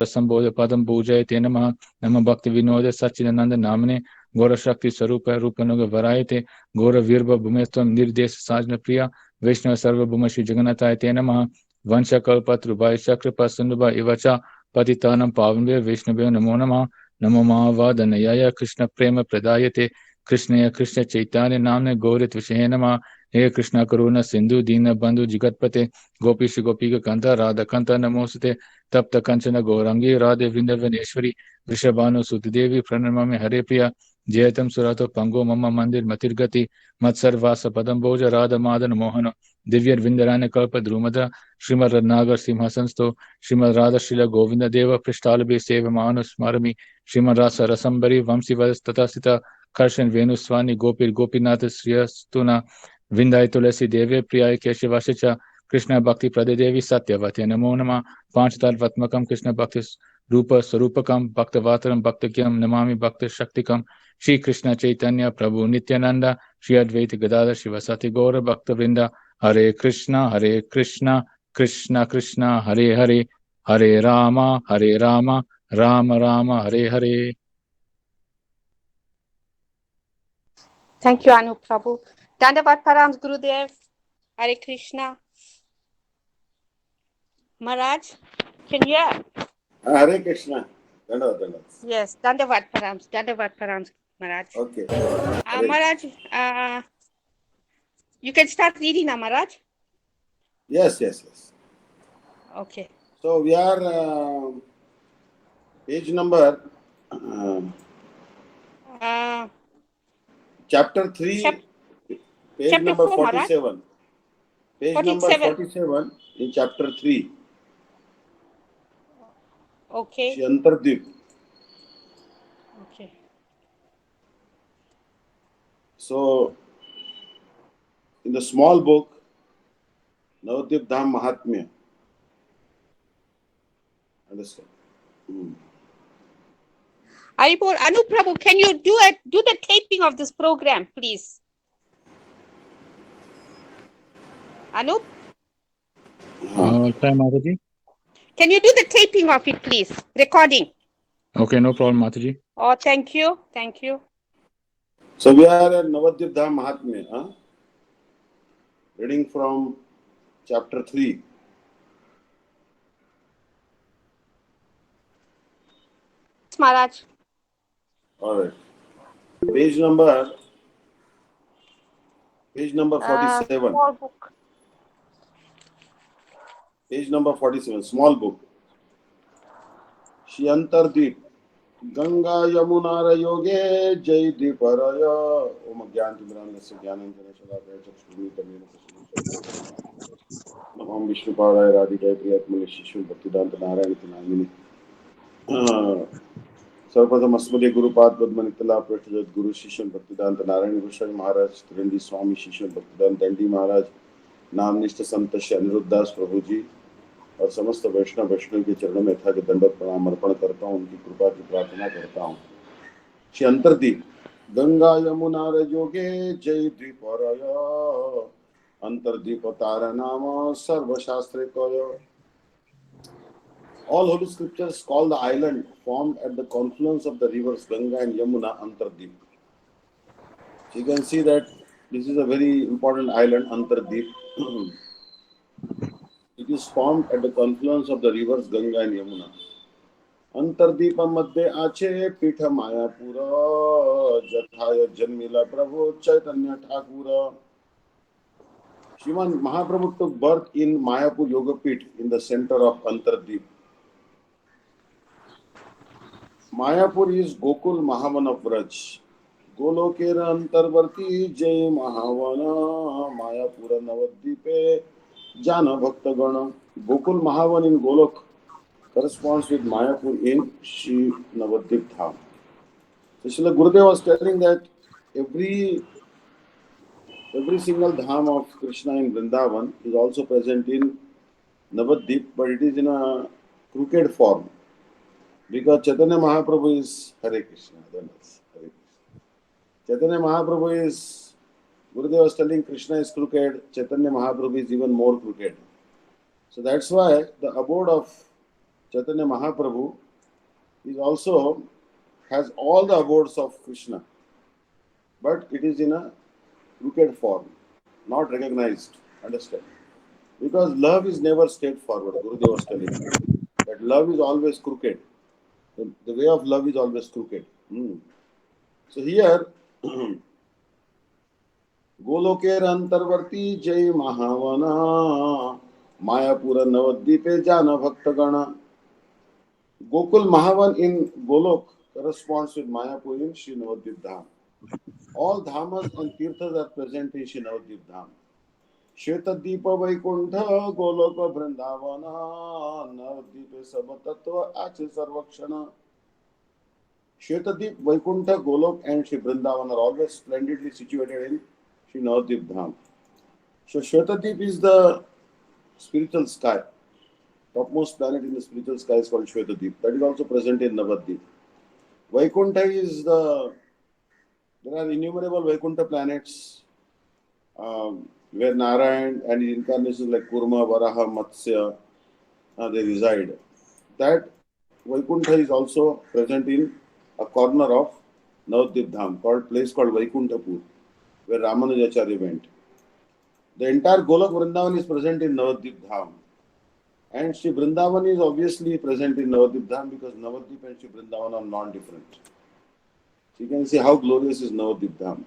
संबोध पदम पूजय ते नमः। नमः भक्ति विनोद सच्चिदानंद नामने गौर शक्ति स्वरूप रूपनुग वराय ते गौर वीरभ भूमेस्त्वम निर्देश साजन प्रिया वैष्णव सर्वभूम श्री जगन्नाथाय ते नमः। वंशकल्पतरुभय चक्रप सुन्दभ इवच पतितानं पावनभ्यो वैष्णव्यो नमो नमः। नमो महावादनयाय कृष्ण प्रेम प्रदायते कृष्णय कृष्ण चैतन्य नामने गौरित विषय नमः। हे कृष्ण करुणा सिंधु दीन बंधु जगतपते गोपीश गोपी कंठ राधा कंठ नमोस्ते तप्त कंचन गौरंगी राधे वृंदावनेश्वरी वृषभानु सुतदेवी प्रणमामि हरे प्रिया जयतम सुरतो पंगो मम मंदिर मतिर्गति मत्सर्वास पदम भोज राधा मादन मोहन दिव्य विंदरान कल्प द्रुमद श्रीमद रत्नागर सिंहासनस्थो श्रीमद राधा श्रील गोविंद देव पृष्ठालभे सेव मानुस्मरमि श्रीमद रास रसंबरी वंशी वदस तथा सिता कर्षण वेणुस्वानी गोपीर गोपीनाथ श्रियस्तुना विंदाय तुलसी देवे प्रियाय केशवाश कृष्ण भक्ति प्रदे देवी सत्यवते नमो नमः। पांचतत्वात्मकं कृष्ण भक्ति रूप स्वरूपकं भक्तवातरं भक्तज्ञं नमामि भक्त शक्तिकं श्री कृष्ण चैतन्य प्रभु नित्यानंद श्री अद्वैत गदाधर शिवसति गौर भक्तवृंद हरे Krishna Krishna Krishna Hare Hare Hare Ram Ram Ram Hare Hare. Thank you, Anup Prabhu. Dandavat Params Gurudev. Hare Krishna. Maharaj, can you hear? Hare Krishna. Dandavat. Yes, Dandavat Params, Maharaj. Okay. Maharaj, you can start reading now, Maharaj. Yes. Okay. So we are page number chapter 3, page chapter number 4, 47. Maharaj. Page 47. number 47 in chapter 3. Okay. Shantardip. Okay. So in the small book, Navadvip Dham Mahatmya. Understand? Anup Prabhu, can you do the taping of this program, please? Anup? Mataji. Can you do the taping of it, please? Recording. Okay, no problem, Mataji. Oh, thank you. So we are at Navadvip Dham Mahatmya. Reading from chapter 3. Maharaj. All right. Page number 47. Small book. Page number 47, small book. Shantardip. Ganga Yamunara Yoge Jai Diparaya. Om Gyanti Brandasya Gyananjana Shalakaya Chakshumi Tamena Kasumi Namam Vishnu Padaya Radhikaya Priyatmani Shishun Bhaktidanta Narayana Tinamini. सर्वप्रथम अस्मदीय गुरुपाद पद्मनितला पृष्ठजत गुरु शिष्य भक्तिदांत नारायण गोस्वामी महाराज त्रिवेणी स्वामी शिष्य भक्तिदांत दंडी महाराज नामनिष्ठ संत श्री अनिरुद्धदास प्रभु जी और समस्त वैष्णव के चरणों में यथा के दंडवत प्रणाम अर्पण करता हूँ। उनकी कृपा की प्रार्थना करता हूँ। श्री अंतरदीप गंगा यमुना योगे जय द्वीपरय अंतरदीप तारा नाम सर्वशास्त्रे कय. All holy scriptures call the island formed at the confluence of the rivers Ganga and Yamuna Antardip. So you can see that this is a very important island, Antardip. It is formed at the confluence of the rivers Ganga and Yamuna. अंतरदीप मध्य आचे पीठ मायापुर जठाय जन्मिला प्रभु चैतन्य Thakur. Shriman Mahaprabhu took birth in Mayapur Yogapeeth in the center of Antardip. Mayapur is Gokul Mahavan of Vraj. गोलोकेर अंतर्वर्ती जय महावन मायापुर नवद्वीपे जान भक्तगण. Gokul Mahavan in Golok corresponds with Mayapur in Shri Navadvip Dham. So Srila Gurudev was telling that every single dham of Krishna in Vrindavan is also present in Navadvip, but it is in a crooked form. Because Chaitanya Mahaprabhu is Hare Krishna. Hare Krishna. Chaitanya Mahaprabhu is, Gurudev was telling Krishna is crooked, Chaitanya Mahaprabhu is even more crooked. So that's why the abode of Chaitanya Mahaprabhu is also has all the abodes of Krishna, but it is in a crooked form, not recognized. Understand? Because love is never straightforward. Gurudev was telling that love is always crooked. The way of love is always crooked. So here, गोलोकेर अंतर्वर्ती जय महावना मायापुर नवद्वीपे जान भक्तगण. Gokul Mahavan in Golok corresponds with Mayapur in Shri Navadvip Dham. All dhamas and tirthas are present in Shri Navadvip Dham. Shwetadeepa Vaikuntha Goloka Vrindavana Navadvipe Sabatattva Ache Sarvakshana. Shwetadeep, Vaikuntha, Golok and Shri Vrindavan are always splendidly situated in Shri Navadvip Dham. So Shwetadeep is the spiritual sky. Topmost planet in the spiritual sky is called Shwetadeep. That is also present in Navadvip. Vaikuntha is there are innumerable Vaikuntha planets where Narayan and his incarnations like Kurma, Varaha, Matsya, they reside. That Vaikuntha is also present in a corner of Navadvip Dham, place called Vaikunthapur, where Ramanujacharya went. The entire Golok Vrindavan is present in Navadvip Dham. And Shri Vrindavan is obviously present in Navadvip Dham because Navadvip and Shri Vrindavan are non-different. So you can see how glorious is Navadvip Dham.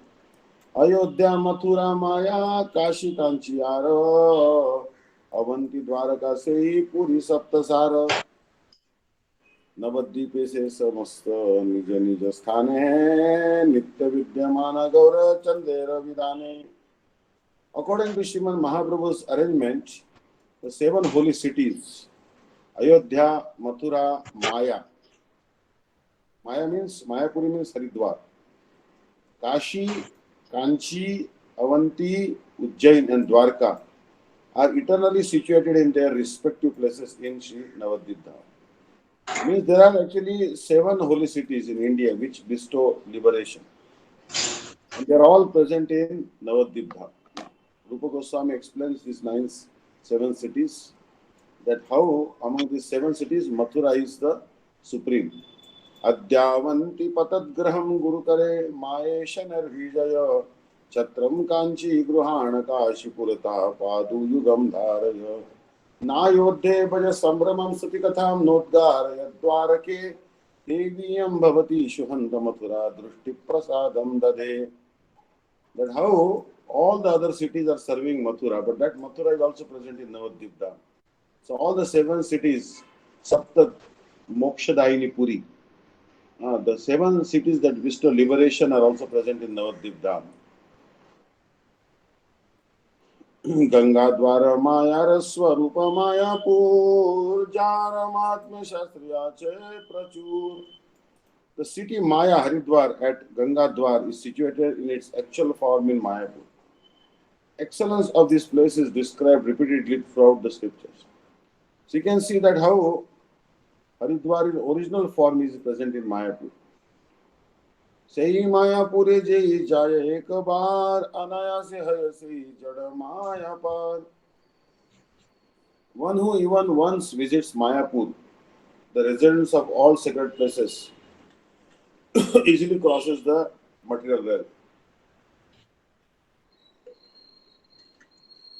Ayodhya, Mathura, Maya, Kashi, Kanchiyara, Avanti, Dwaraka, Sei, Puri, Saptasara. नवद्वीपे से समस्त निज निज स्थाने नित्य विद्यमान गौर चंदेर विधाने. According to Srimad Mahaprabhu's arrangement, the 7 holy cities, Ayodhya, Mathura, Maya. Maya means, Mayapuri means Haridwar. Kashi, Kanchi, Avanti, Ujjain and Dwarka are eternally situated in their respective places in Sri Navadvip Dham. Means there are actually 7 holy cities in India which bestow liberation. And they are all present in Navadvip Dham. Rupa Goswami explains these 7 cities, that how among these 7 cities Mathura is the supreme. Adyavanti patadgraham gurukare maesha nirvijaya chatram kanchi gruhana kashipurata padu yugam dharaya नायोध्ये भज संभ्रमं सति कथां नोद्गारय द्वारके देवीयं भवति शुहन्त मथुरा दृष्टि प्रसादं दधे. That how all the other cities are serving Mathura, but that Mathura is also present in Navadvip Dham. So all the 7 cities, Sapta Mokshadaini Puri, the 7 cities that bestow liberation are also present in Navadvip Dham. Ganga द्वार माया स्वरूप मायापुर जारमात्म शास्त्रियाचे प्रचुर. The city Maya Haridwar at Ganga Dwar is situated in its actual form in Mayapur. Excellence of this place is described repeatedly throughout the scriptures. So you can see that how Haridwar in original form is present in Mayapur. Sei Mayapure jai jaya ek baar anayase hayase jada maya par. One who even once visits Mayapur, the residence of all sacred places, easily crosses the material realm.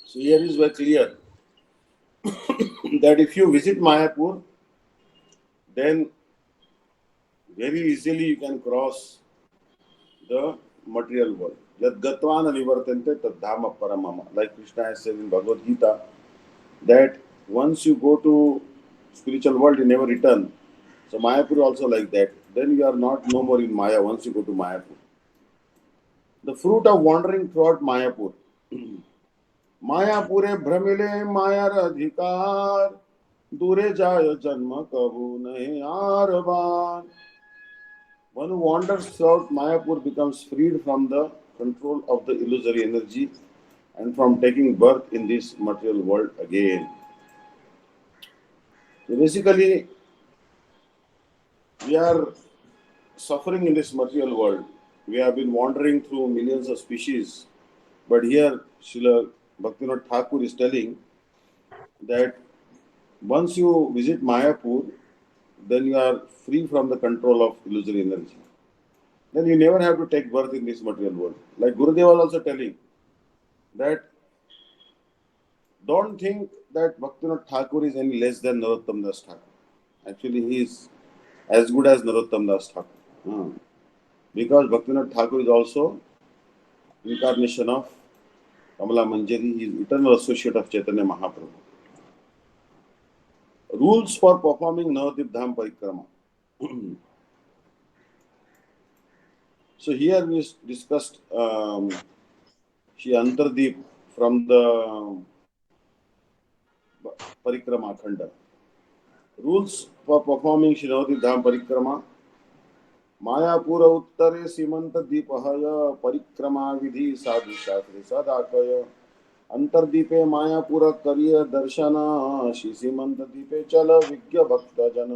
So here is very clear that if you visit Mayapur, then very easily you can cross the material world. Yad gatvana nivartante tad dhama paramama. Like Krishna has said in Bhagavad Gita, that once you go to spiritual world, you never return. So Mayapur also like that. Then you are not no more in Maya once you go to Mayapur. The fruit of wandering throughout Mayapur. Mayapure भ्रमिले मायार अधिकार दूरे जाय जन्म कबू नहीं are bar. One who wanders throughout Mayapur becomes freed from the control of the illusory energy and from taking birth in this material world again. So basically, we are suffering in this material world. We have been wandering through millions of species, but here Srila Bhaktivinoda Thakur is telling that Once you visit Mayapur, then you are free from the control of illusory energy. Then you never have to take birth in this material world. Like Gurudev was also telling that don't think that Bhaktivinoda Thakur is any less than Narottam Das Thakur. Actually, he is as good as Narottam Das Thakur. Because Bhaktivinoda Thakur is also incarnation of Kamala Manjari. He is eternal associate of Chaitanya Mahaprabhu. Rules for performing Navadip Dham Parikrama. So here we discussed Shri Antardeep from the Parikrama Khanda. Rules for performing Shri Navadip Dham Parikrama. Mayapur उत्तरे सीमंत दीपहय परिक्रमा विधि साधु शास्त्रे सदाकय अंतर्दीपे मायापुर करिय दर्शन श्री सीमंत दीपे चल विज्ञ भक्त जन.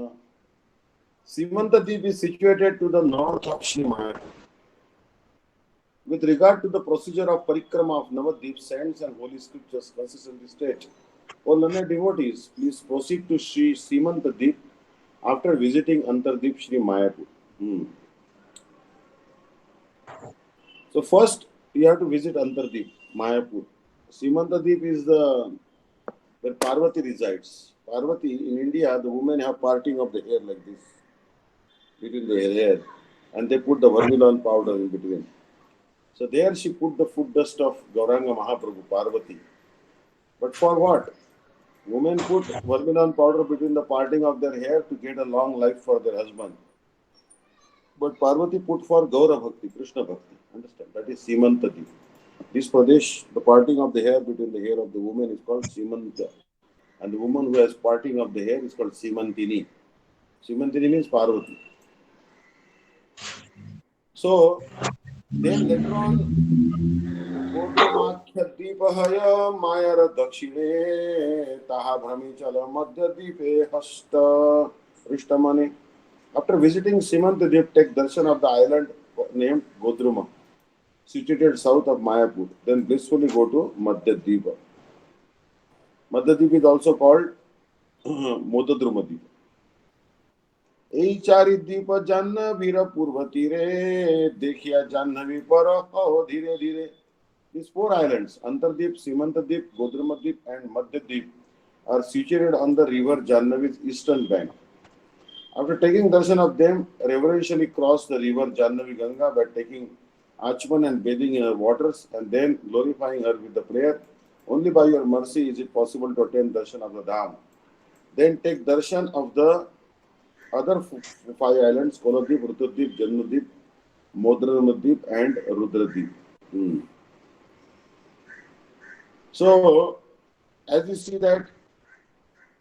Simanta Deep is situated to the north of Shri Mayapur. With regard to the procedure of parikrama of Navadip, saints and holy scriptures consistently state, O learned devotees, please proceed to Shri Simanta Deep after visiting Antardeep Shri Mayapur. So first you have to visit Antardeep, Mayapur. Simantadip is where Parvati resides. Parvati in India, the women have parting of the hair like this between the hair, and they put the vermilion powder in between. So there she put the foot dust of Gauranga Mahaprabhu, Parvati. But for what? Women put vermilion powder between the parting of their hair to get a long life for their husband. But Parvati put for Gaura Bhakti, Krishna Bhakti. Understand? That is Simantati. This Pradesh, the parting of the hair between the hair of the woman is called Simanta. And the woman who has parting of the hair is called Simantini. Simantini means Parvati. So, then later on, Godramakhya Deepahaya Mayara Dakshine Taha Brahmichala Madhya Deepe Hasta Rishtamani. After visiting Simantadip, take darshan of the island named Godruma, situated south of Mayapur. Then blissfully go to Madhya-Deepa. Madhya-Deep is also called Modadruma-Deepa. Eichari Deepa Janna Vira Purvatire Dekhiya Jannavi Paraho Dhire Dhire. These four islands, Antardeep, Simantadip, Godrumadip and Madhya-Deep, are situated on the river Jannavi's eastern bank. After taking darshan of them, reverentially cross the river Jannavi Ganga by taking Achman and bathing in her waters and then glorifying her with the prayer. Only by your mercy is it possible to attain darshan of the Dham. Then take darshan of the other five islands, Koladip, Rutadip, Jannudip, Modramadip and Rudradip. So, as you see that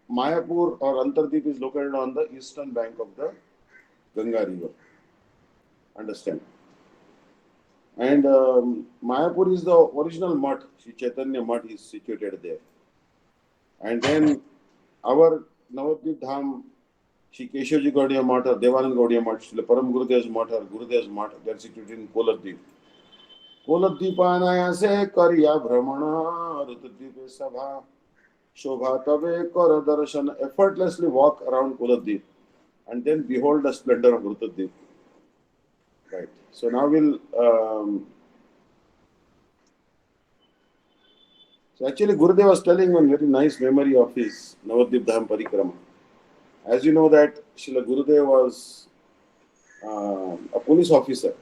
Mayapur or Antardeep is located on the eastern bank of the Ganga river. Understand? And Mayapur is the original mutt. Sri Chaitanya mutt is situated there. And then our Navadvip Dham, Sri Keshavji Gaudiya mutt or Devanand Gaudiya mutt, Sri Param Gurudev's mutt or Gurudev's mutt, they are situated in Koladip. Koladipānaya se karya brahmana Rutadvipe sabha. Shobha Tabe Kara Darshan, effortlessly walk around Kuladip and then behold the splendor of Rutadip. Right. So now we'll. So actually, Gurudev was telling one very nice memory of his Navadip Dham Parikrama. As you know that Srila Gurudev was a police officer,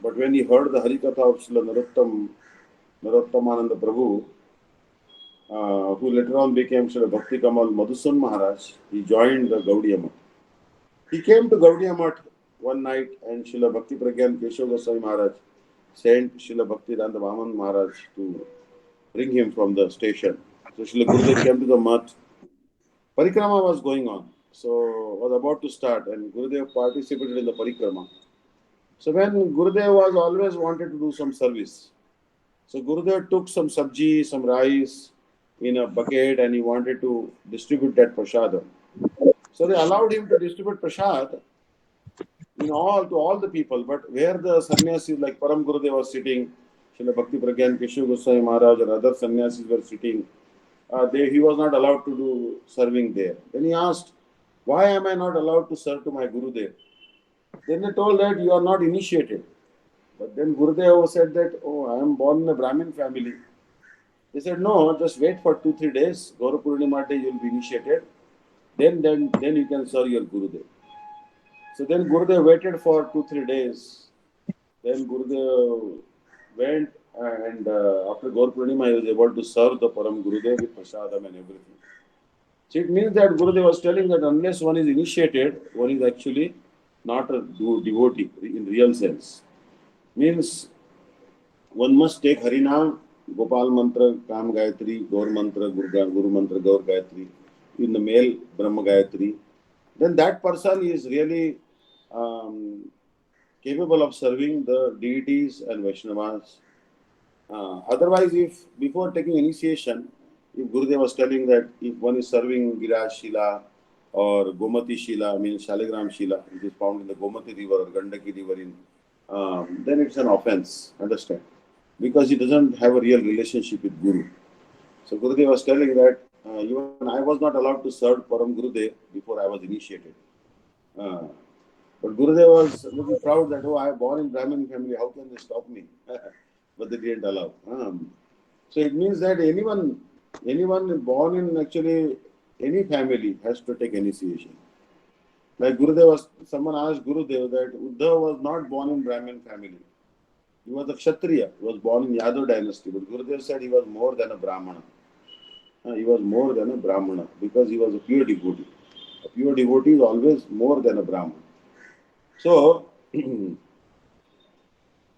but when he heard the Harikatha of Srila Narottamananda Prabhu, who later on became Srila Bhakti Kamal Madhusun Maharaj, he joined the Gaudiya Math. He came to Gaudiya Math one night and Srila Bhakti Pragyan Keshav Goswami Maharaj sent Srila Bhakti Danta Vaman Maharaj to bring him from the station. So Srila Gurudev came to the Math. Parikrama was going on, so was about to start and Gurudev participated in the Parikrama. So when Gurudev was always wanted to do some service, so Gurudev took some sabji, some rice in a bucket and he wanted to distribute that prasad. So they allowed him to distribute prasad to all the people, but where the sannyasis like Param Gurudev was sitting, Srila Bhakti Pragyan Keshav Goswami Maharaj and other sannyasis were sitting, he was not allowed to do serving there. Then he asked, why am I not allowed to serve to my Guru there? Then they told that you are not initiated. But then Gurudev said that, oh, I am born in a Brahmin family. They said, no, just wait for 2-3 days. Gaura Purnima day you will be initiated. Then you can serve your Gurudev. So then Gurudev waited for 2-3 days. Then Gurudev went and after Gaur Purnima, he was able to serve the Param Gurudev with prasadam and everything. So it means that Gurudev was telling that unless one is initiated, one is actually not a devotee in real sense. Means one must take Harinam, Gopal Mantra, Kam Gayatri, Gaur Mantra, Guru Mantra, Gaur Gayatri, in the male Brahma Gayatri. Then that person is really capable of serving the deities and Vaishnavas. Otherwise, if before taking initiation, if Gurudev was telling that if one is serving Giraj Shila or Gomati Shila, means Shaligram Shila, which is found in the Gomati river or Gandaki river, then it's an offense, understand? Because he doesn't have a real relationship with Guru. So Gurudev was telling that even I was not allowed to serve Param Gurudev before I was initiated. But Gurudev was looking proud that, oh, I am born in Brahmin family, how can they stop me? But they didn't allow. So it means that anyone born in actually any family has to take initiation. Like Gurudev was, someone asked Gurudev that Uddhava was not born in Brahmin family. He was a Kshatriya. He was born in Yadav dynasty. But Gurudev said he was more than a Brahmana. He was more than a Brahmana because he was a pure devotee. A pure devotee is always more than a Brahmana. So,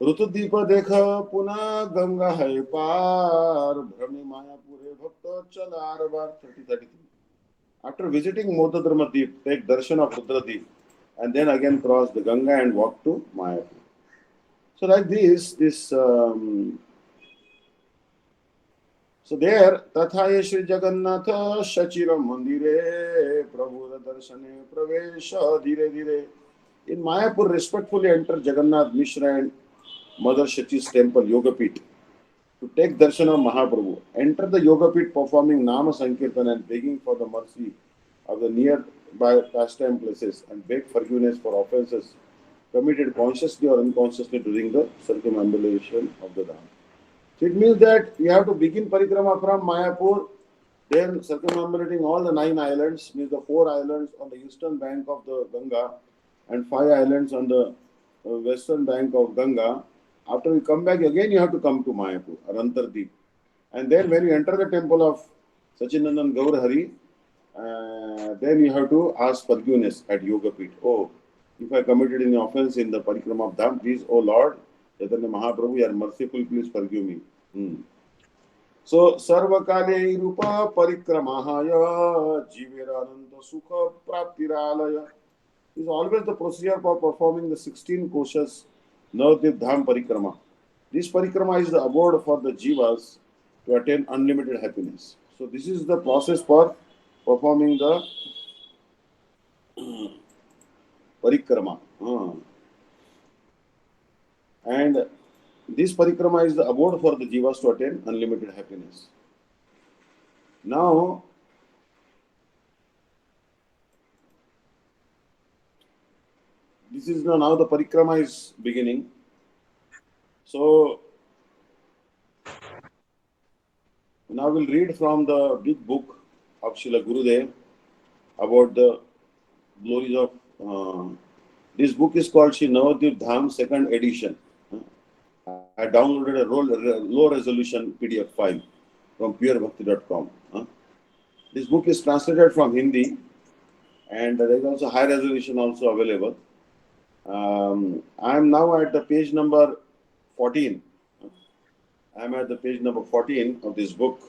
ऋतुदीप देख पुनः गंगा है पार भ्रमी मायापुरे भक्त चलार बार 30-33. After visiting Modadharma Deep, take darshan of Rudradeep and then again cross the Ganga and walk to Mayapur. So like this so there Tathaye Shri Jagannatha Shachiram Mandire Prabhu Darshane Pravesha Dhire Dhire. In Mayapur, respectfully enter Jagannath Mishra and Mother Shachi's temple, Yogapit, to take darshan of Mahaprabhu. Enter the Yogapit performing Nama Sankirtan and begging for the mercy of the nearby pastime places and beg forgiveness for offences committed consciously or unconsciously during the circumambulation of the Dham. So it means that you have to begin parikrama from Mayapur, then circumambulating all the 9 islands, means the 4 islands on the eastern bank of the Ganga and 5 islands on the western bank of Ganga. After you come back again, you have to come to Mayapur, Arantardeep. And then when you enter the temple of Sachinandan Gaur Hari, then you have to ask forgiveness at Yogapit. Oh, if I committed any offense in the parikrama of Dham, please, oh Lord, Chaitanya Mahaprabhu, you are merciful, please forgive me. So, Sarvakale Rupa Parikramahaya Jiverananda Sukha Praptiralaya is always the procedure for performing the 16 koshas Navadvip Dham Parikrama. This parikrama is the abode for the jivas to attain unlimited happiness. So this is the process for performing the parikrama. And this parikrama is the abode for the jivas to attain unlimited happiness. Now, this is now the parikrama is beginning. So, now we'll read from the big book of Srila Gurudev about the glories of. This book is called Shri Navadvip Dham 2nd edition. I downloaded a low resolution PDF file from purebhakti.com. This book is translated from Hindi and there is also high resolution also available. I am now at the page number 14. I am at the page number 14 of this book,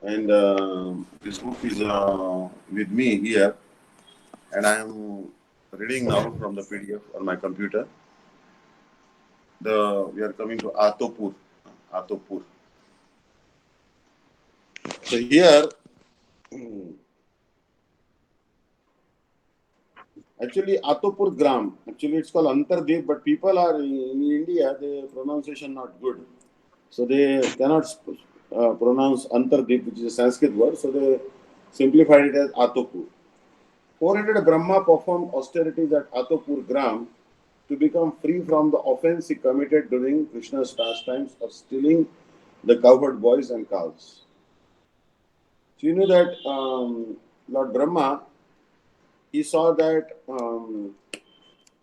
and this book is with me here, and I am reading now from the PDF on my computer. We are coming to Atopur. So here, actually Atopur Gram, actually it's called Antardeep, but people are in India, the pronunciation not good. So they cannot pronounce Antardip, which is a Sanskrit word, so they simplified it as Atopur. 400 Brahma performed austerities at Atopur Gram to become free from the offense he committed during Krishna's pastimes of stealing the cowherd boys and cows. So you know that Lord Brahma, he saw that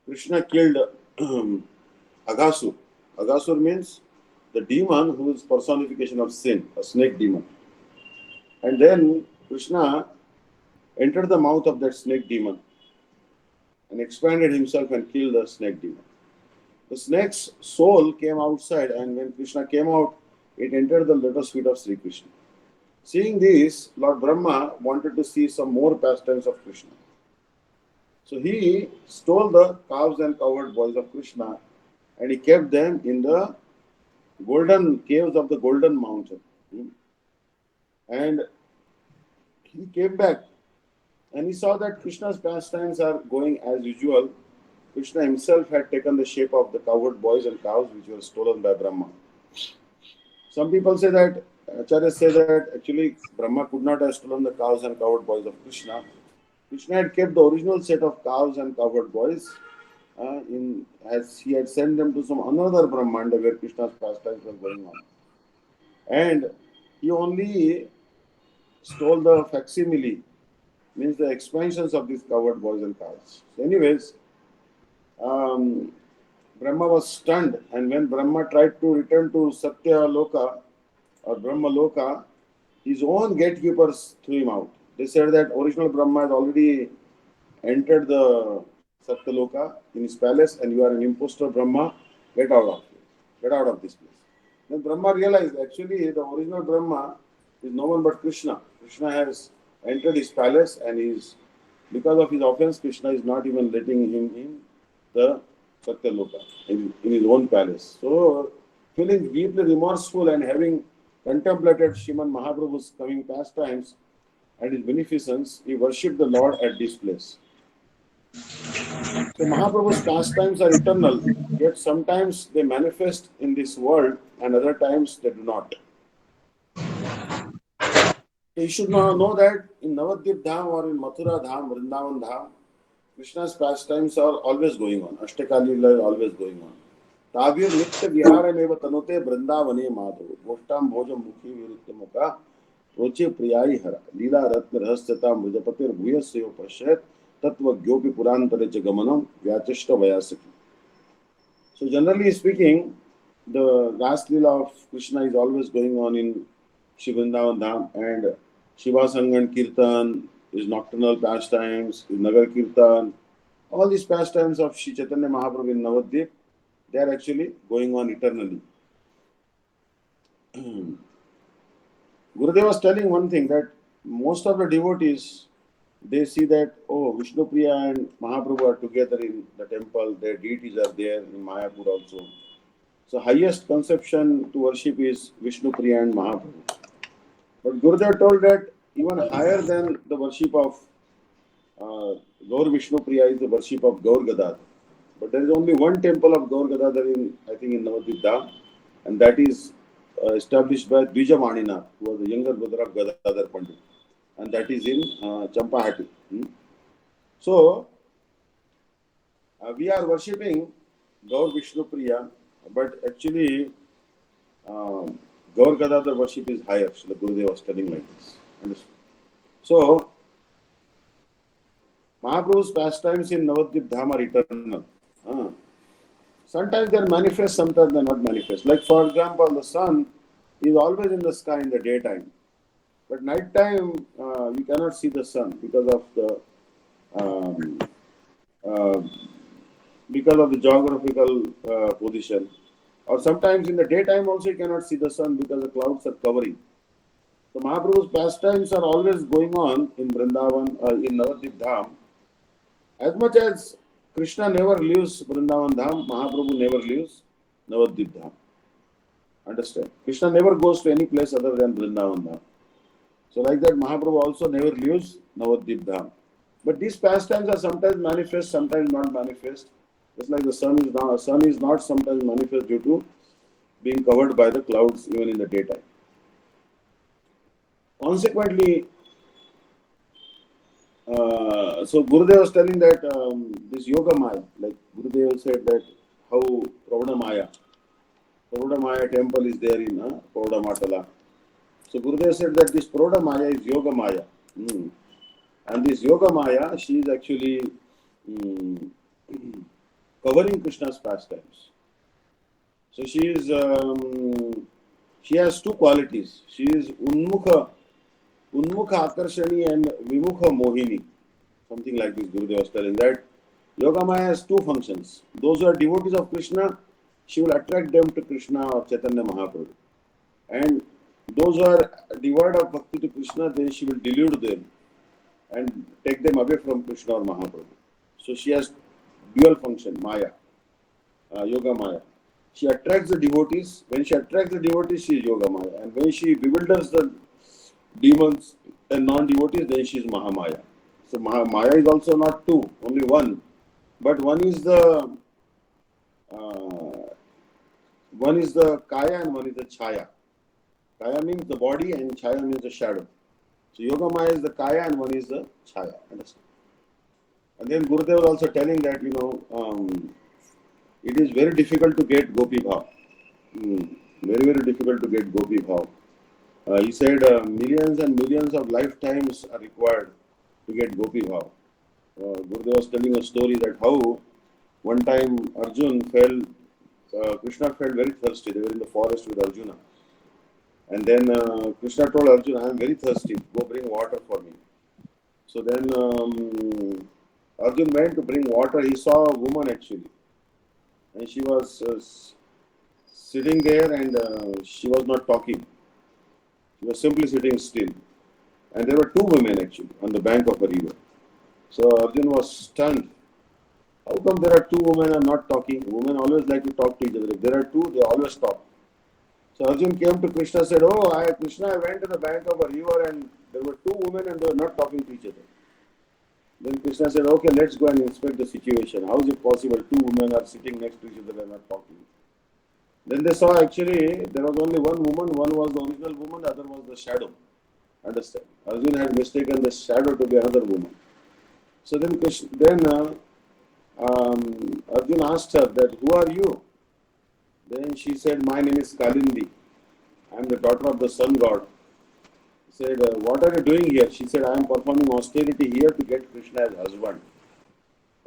Krishna killed Aghasur. Aghasur means the demon who is personification of sin, a snake demon. And then Krishna entered the mouth of that snake demon and expanded himself and killed the snake demon. The snake's soul came outside, and when Krishna came out, it entered the lotus feet of Sri Krishna. Seeing this, Lord Brahma wanted to see some more pastimes of Krishna. So he stole the calves and cowherd boys of Krishna and he kept them in the golden caves of the golden mountain. And he came back and he saw that Krishna's pastimes are going as usual. Krishna himself had taken the shape of the cowherd boys and cows which were stolen by Brahma. Some people say that, acharyas say that actually Brahma could not have stolen the cows and cowherd boys of Krishna. Krishna had kept the original set of cows and cowherd boys as he had sent them to some another Brahmanda where Krishna's pastimes were going on. And he only stole the facsimile, means the expansions of these cowherd boys and cows. So anyways, Brahma was stunned, and when Brahma tried to return to Satya Loka or Brahma Loka, his own gatekeepers threw him out. They said that original Brahma has already entered the Satya Loka in his palace, and you are an impostor Brahma. Get out of here. Get out of this place. Then Brahma realized actually the original Brahma is no one but Krishna. Krishna has entered his palace, and because of his offense, Krishna is not even letting him in the Satya Loka, in his own palace. So, feeling deeply remorseful and having contemplated Sriman Mahaprabhu's coming pastimes and his beneficence, he worshipped the Lord at this place. So Mahaprabhu's pastimes are eternal, yet sometimes they manifest in this world and other times they do not. You should know that in Navadvip Dham or in Mathura Dham, Vrindavan Dham, Krishna's pastimes are always going on. Ashtakali Leela is always going on. Tavir Nitya Viharam Eva Tanote Vrindavane Madhu. Gostam Bhojam Mukhi Virutya Mukha. Roche Priyai Hara. Leela Ratna Rahasyata Mrijapatir Bhuyasyo Pashat. Tattva Gyopi Purantare Jagamanam Vyachashta Vayasaki. So generally speaking, the last Leela of Krishna is always going on in Shri Vrindavan Dham, and Shiva Sangan Kirtan, his nocturnal pastimes, his Nagar Kirtan, all these pastimes of Shri Chaitanya Mahaprabhu in Navadvip, they are actually going on eternally. Gurudev was telling one thing, that most of the devotees, they see that, oh, Vishnu Priya and Mahaprabhu are together in the temple, their deities are there in Mayapur also. So highest conception to worship is Vishnu Priya and Mahaprabhu. But Gurudev told that even higher than the worship of Gaur Vishnu Priya is the worship of Gaur Gadadhar. But there is only one temple of Gaur Gadadhar in Navadvip Dham, and that is established by Dvija Maninath, who was the younger brother of Gadadhar Pandit, and that is in Champahati. So we are worshipping Gaur Vishnu Priya, but actually Gaur Gadadhar worship is higher. So the Gurudev was telling like this. Understood? So Mahaprabhu's pastimes in Navadvip Dham are eternal. Sometimes they are manifest, sometimes they are not manifest. Like for example, the sun is always in the sky in the daytime, but night time you cannot see the sun because of the geographical position. Or sometimes in the daytime also you cannot see the sun because the clouds are covering. So Mahaprabhu's pastimes are always going on in Vrindavan, in Navadvip Dham. As much as Krishna never leaves Vrindavan Dham, Mahaprabhu never leaves Navadvip Dham. Understand? Krishna never goes to any place other than Vrindavan Dham. So like that, Mahaprabhu also never leaves Navadvip Dham. But these pastimes are sometimes manifest, sometimes not manifest. Just like the sun is not sometimes manifest due to being covered by the clouds even in the daytime. Consequently, so Gurudev was telling that this Yoga Maya, like Gurudev said that how Pravada Maya temple is there in Pravada Matala. So Gurudev said that this Pravada Maya is Yoga Maya. Mm. And this Yoga Maya, she is actually mm, covering Krishna's pastimes. So she has two qualities. She is Unmukha Akarshani and Vimukha Mohini. Something like this Gurudev was telling that Yoga Maya has two functions. Those who are devotees of Krishna, she will attract them to Krishna or Chaitanya Mahaprabhu. And those who are devoid of bhakti to Krishna, then she will delude them and take them away from Krishna or Mahaprabhu. So she has dual function, Maya, Yoga Maya. She attracts the devotees. When she attracts the devotees, she is Yoga Maya. And when she bewilders the demons and non-devotees, then she is Mahamaya. So Maya is also not two, only one. But one is the Kaya and one is the Chaya. Kaya means the body and Chaya means the shadow. So Yoga Maya is the Kaya and one is the Chaya. Understand? And then Gurudev was also telling that, it is very difficult to get Gopi Bhav. Very, very difficult to get Gopi Bhav. He said millions and millions of lifetimes are required to get Gopi Bhav. Gurudev was telling a story that how one time Krishna felt very thirsty. They were in the forest with Arjuna. And then Krishna told Arjuna, I am very thirsty, go bring water for me. So then Arjuna went to bring water. He saw a woman actually. And she was sitting there and she was not talking. She was simply sitting still. And there were two women actually on the bank of a river. So Arjuna was stunned. How come there are two women and not talking? Women always like to talk to each other. If there are two, they always talk. So Arjuna came to Krishna and said, Krishna, I went to the bank of a river and there were two women and they were not talking to each other. Then Krishna said, okay, let's go and inspect the situation. How is it possible two women are sitting next to each other and not talking? Then they saw actually there was only one woman. One was the original woman, the other was the shadow. Understand? Arjuna had mistaken the shadow to be another woman. So then Arjuna asked her that, who are you? Then she said, my name is Kalindi. I am the daughter of the sun god. He said, what are you doing here? She said, I am performing austerity here to get Krishna as husband.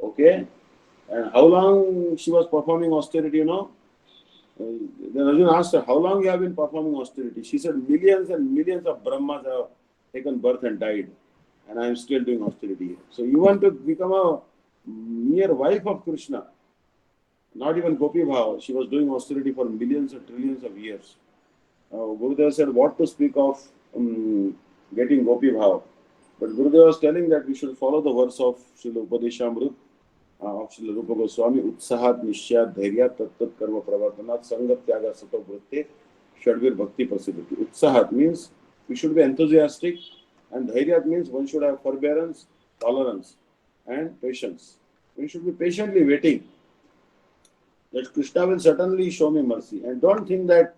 Okay? And how long she was performing austerity, Then Arjuna asked her, how long you have been performing austerity? She said, millions and millions of Brahmas have taken birth and died. And I am still doing austerity here. So you want to become a mere wife of Krishna. Not even Gopi Bhav. She was doing austerity for millions and trillions of years. Gurudev said, what to speak of getting Gopi Bhav. But Gurudev was telling that we should follow the verse of Srila Upadeshamrut of Srila Rupa Goswami, Utsahat Nishyat Dhairya Tat Karma Pravartanat Sangat Tyaga Sato Vritti Shadvir Bhakti Prasiddhati. Utsahat means we should be enthusiastic, and Dhairya means one should have forbearance, tolerance and patience. We should be patiently waiting that Krishna will certainly show me mercy. And don't think that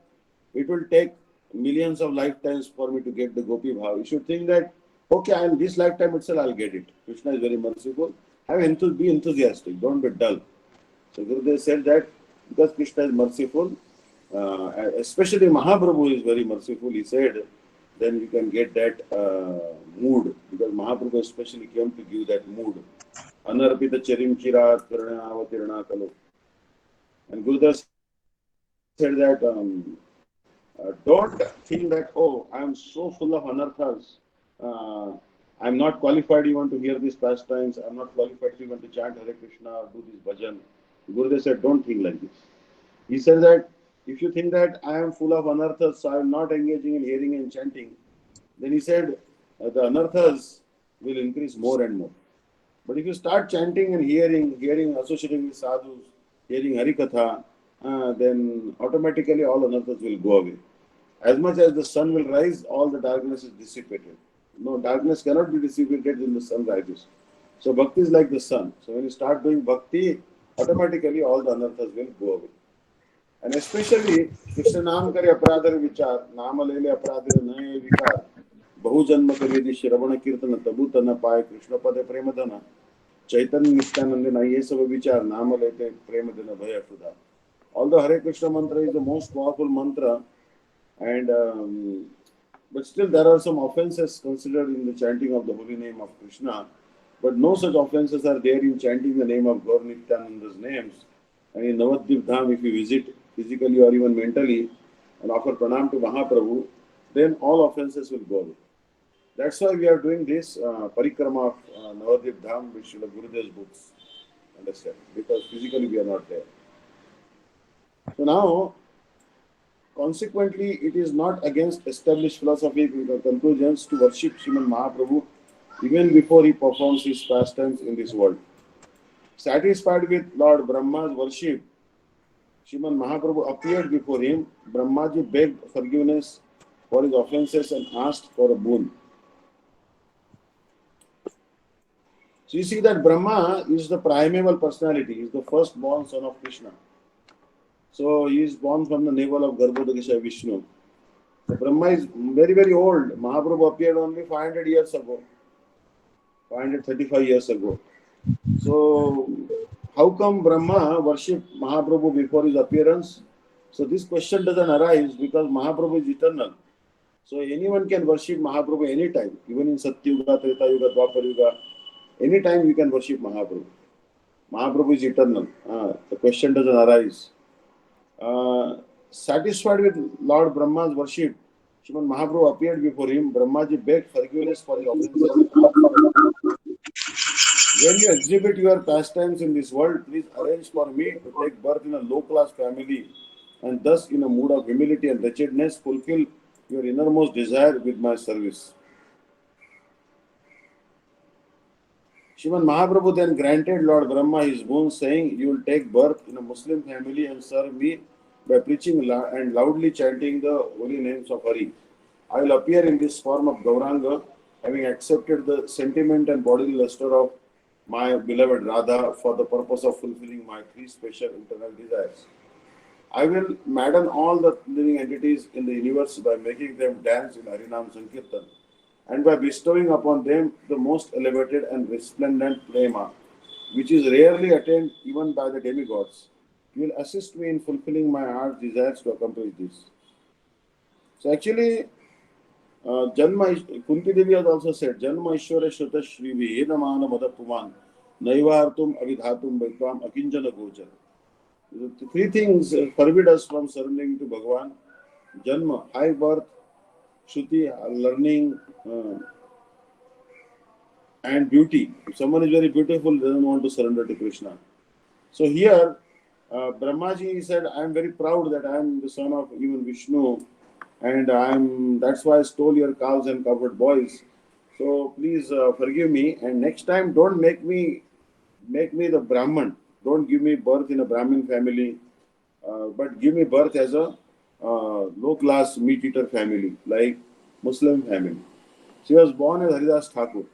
it will take millions of lifetimes for me to get the Gopi Bhav. You should think that, okay, in this lifetime itself I'll get it. Krishna is very merciful. Be enthusiastic, don't be dull. So Gurudev said that because Krishna is merciful, especially Mahaprabhu is very merciful, he said, then you can get that mood, because Mahaprabhu especially came to give that mood. Anarpita charim chirat karana avatirana kalo. And Gurudev said that don't think that, I am so full of anarthas. I am not qualified even to hear these pastimes. I am not qualified even to chant Hare Krishna or do this bhajan. Gurudev said, don't think like this. He said that if you think that I am full of anarthas, so I am not engaging in hearing and chanting, then he said the anarthas will increase more and more. But if you start chanting and hearing, associating with sadhus, hearing Harikatha, then automatically all anarthas will go away. As much as the sun will rise, all the darkness is dissipated. No, darkness cannot be dissipated when the sun rises. So bhakti is like the sun. So when you start doing bhakti, automatically all the anarthas will go away. And especially, Krishna Naam Kare Aparadhar Vichar, Nama Lele Aparadhar Naye Vikar. बहुजन्म करी श्रवण कीर्तन तबू तन पाय कृष्ण पदे प्रेम धन चैतन्य नित्यानंद ना ये सब विचार नाम लेते प्रेम धन भय खुदा. Although Hare Krishna mantra is the most powerful mantra, and but still there are some offenses considered in the chanting of the holy name of Krishna. But no such offenses are there in chanting the name of Gaur Nityananda's names. And in Navadvip Dham, if you visit physically or even mentally and offer pranam to Mahaprabhu, then all offenses will go away. That's why we are doing this parikrama of Navadvip Dham with Srila Gurudev's books. Understand? Because physically we are not there. So now, consequently, it is not against established philosophical conclusions to worship Sriman Mahaprabhu even before he performs his pastimes in this world. Satisfied with Lord Brahma's worship, Sriman Mahaprabhu appeared before him. Brahmaji begged forgiveness for his offenses and asked for a boon. So you see that Brahma is the primeval personality, he is the firstborn son of Krishna. So he is born from the navel of Garbhodakasha Vishnu. So Brahma is very, very old. Mahaprabhu appeared only 500 years ago, 535 years ago. So how come Brahma worshipped Mahaprabhu before his appearance? So this question doesn't arise because Mahaprabhu is eternal. So anyone can worship Mahaprabhu anytime, even in Satyuga, Treta Yuga, Dwapar Yuga. Anytime you can worship Mahaprabhu. Mahaprabhu is eternal. The question doesn't arise. Satisfied with Lord Brahma's worship, Sriman Mahaprabhu appeared before him. Brahmaji begged forgiveness for his offenses. When you exhibit your pastimes in this world, please arrange for me to take birth in a low-class family and thus in a mood of humility and wretchedness fulfill your innermost desire with my service. Sriman Mahaprabhu then granted Lord Brahma his boon, saying, you will take birth in a Muslim family and serve me by preaching and loudly chanting the holy names of Hari. I will appear in this form of Gauranga, having accepted the sentiment and bodily luster of my beloved Radha for the purpose of fulfilling my three special internal desires. I will madden all the living entities in the universe by making them dance in Harinam Sankirtan and by bestowing upon them the most elevated and resplendent prema, which is rarely attained even by the demigods. You will assist me in fulfilling my heart's desires to accomplish this. So actually, Kunti Devi has also said, Janma Ishwara Shruta Shrivi Edamana Madapuman Naivartum Avidhatum Vaitvam Akinjana Gochar. The three things forbid us from surrendering to Bhagavan: Janma, high birth; Shruti, learning, and beauty. If someone is very beautiful, they don't want to surrender to Krishna. So here, Brahmaji said, I am very proud that I am the son of even Vishnu, and that's why I stole your cows and covered boys. So please forgive me, and next time don't make me the Brahman. Don't give me birth in a Brahmin family, but give me birth as a low-class meat-eater family, like Muslim family. She was born as Haridas Thakur.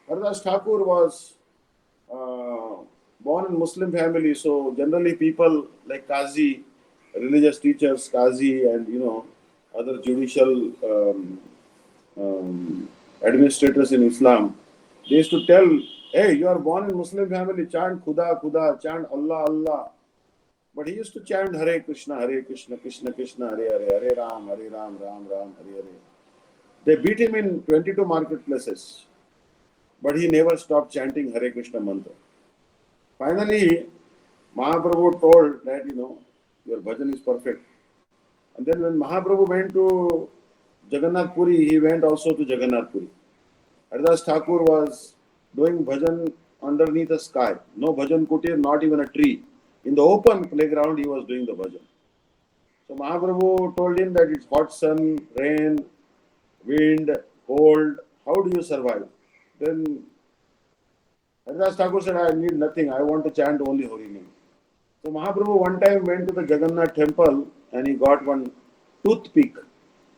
Haridas Thakur was born in Muslim family, so generally people like Qazi, religious teachers, Qazi, and other judicial administrators in Islam, they used to tell, hey, you are born in Muslim family, chant Khuda, Khuda, chant Allah, Allah. But he used to chant Hare Krishna, Krishna Krishna, Hare Hare, Hare Ram, Ram Ram, Hare Hare. They beat him in 22 marketplaces, but he never stopped chanting Hare Krishna mantra. Finally, Mahaprabhu told that, your bhajan is perfect. And then when Mahaprabhu went to Jagannath Puri, he went also to Jagannath Puri. Haridas Thakur was doing bhajan underneath the sky. No bhajan kutir, not even a tree. In the open playground, he was doing the bhajan. So Mahaprabhu told him that it's hot sun, rain, wind, cold. How do you survive? Then Haridas Thakur said, I need nothing. I want to chant only holy name. So Mahaprabhu one time went to the Jagannath temple and he got one toothpick.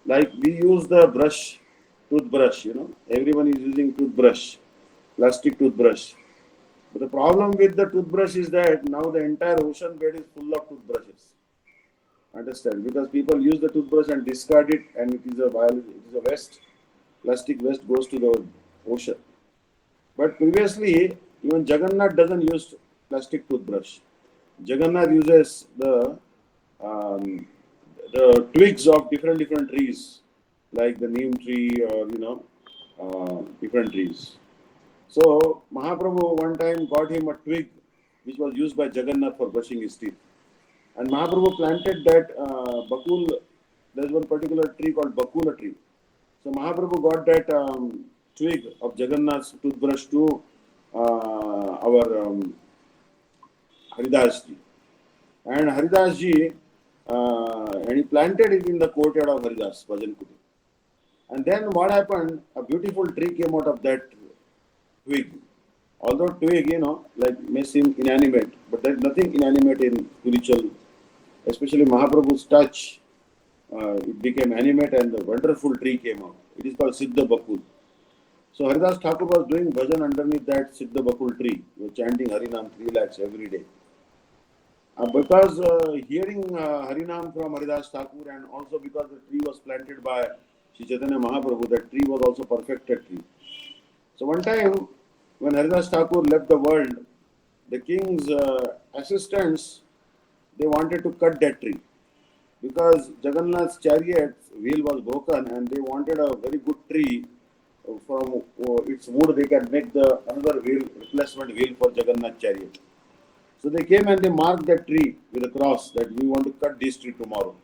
Like we use the toothbrush, Everyone is using toothbrush, plastic toothbrush. But the problem with the toothbrush is that now the entire ocean bed is full of toothbrushes. Understand? Because people use the toothbrush and discard it, and it is a waste. plastic waste goes to the ocean. But previously, even Jagannath doesn't use plastic toothbrush. Jagannath uses um, the twigs of different trees, like the neem tree or different trees. So Mahaprabhu one time got him a twig which was used by Jagannath for brushing his teeth. And Mahaprabhu planted that bakul. There's one particular tree called bakula tree. So Mahaprabhu got that twig of Jagannath's toothbrush to our Haridas ji. And Haridas ji, and he planted it in the courtyard of Haridas, Bhajan Kuti. And then what happened? A beautiful tree came out of that twig. Although twig, like may seem inanimate, but there's nothing inanimate in spiritual, especially Mahaprabhu's touch. It became animate and the wonderful tree came out. It is called Siddha Bakul. So Haridas Thakur was doing bhajan underneath that Siddha Bakul tree. He was chanting Harinam 3 lakhs every day. Because hearing Harinam from Haridas Thakur and also because the tree was planted by Sri Chaitanya Mahaprabhu, that tree was also perfected tree. So one time when Haridas Thakur left the world, the king's assistants, they wanted to cut that tree because Jagannath's chariot's wheel was broken and they wanted a very good tree from its wood. They can make the another wheel, replacement wheel for Jagannath chariot. So they came and they marked that tree with a cross that we want to cut this tree tomorrow.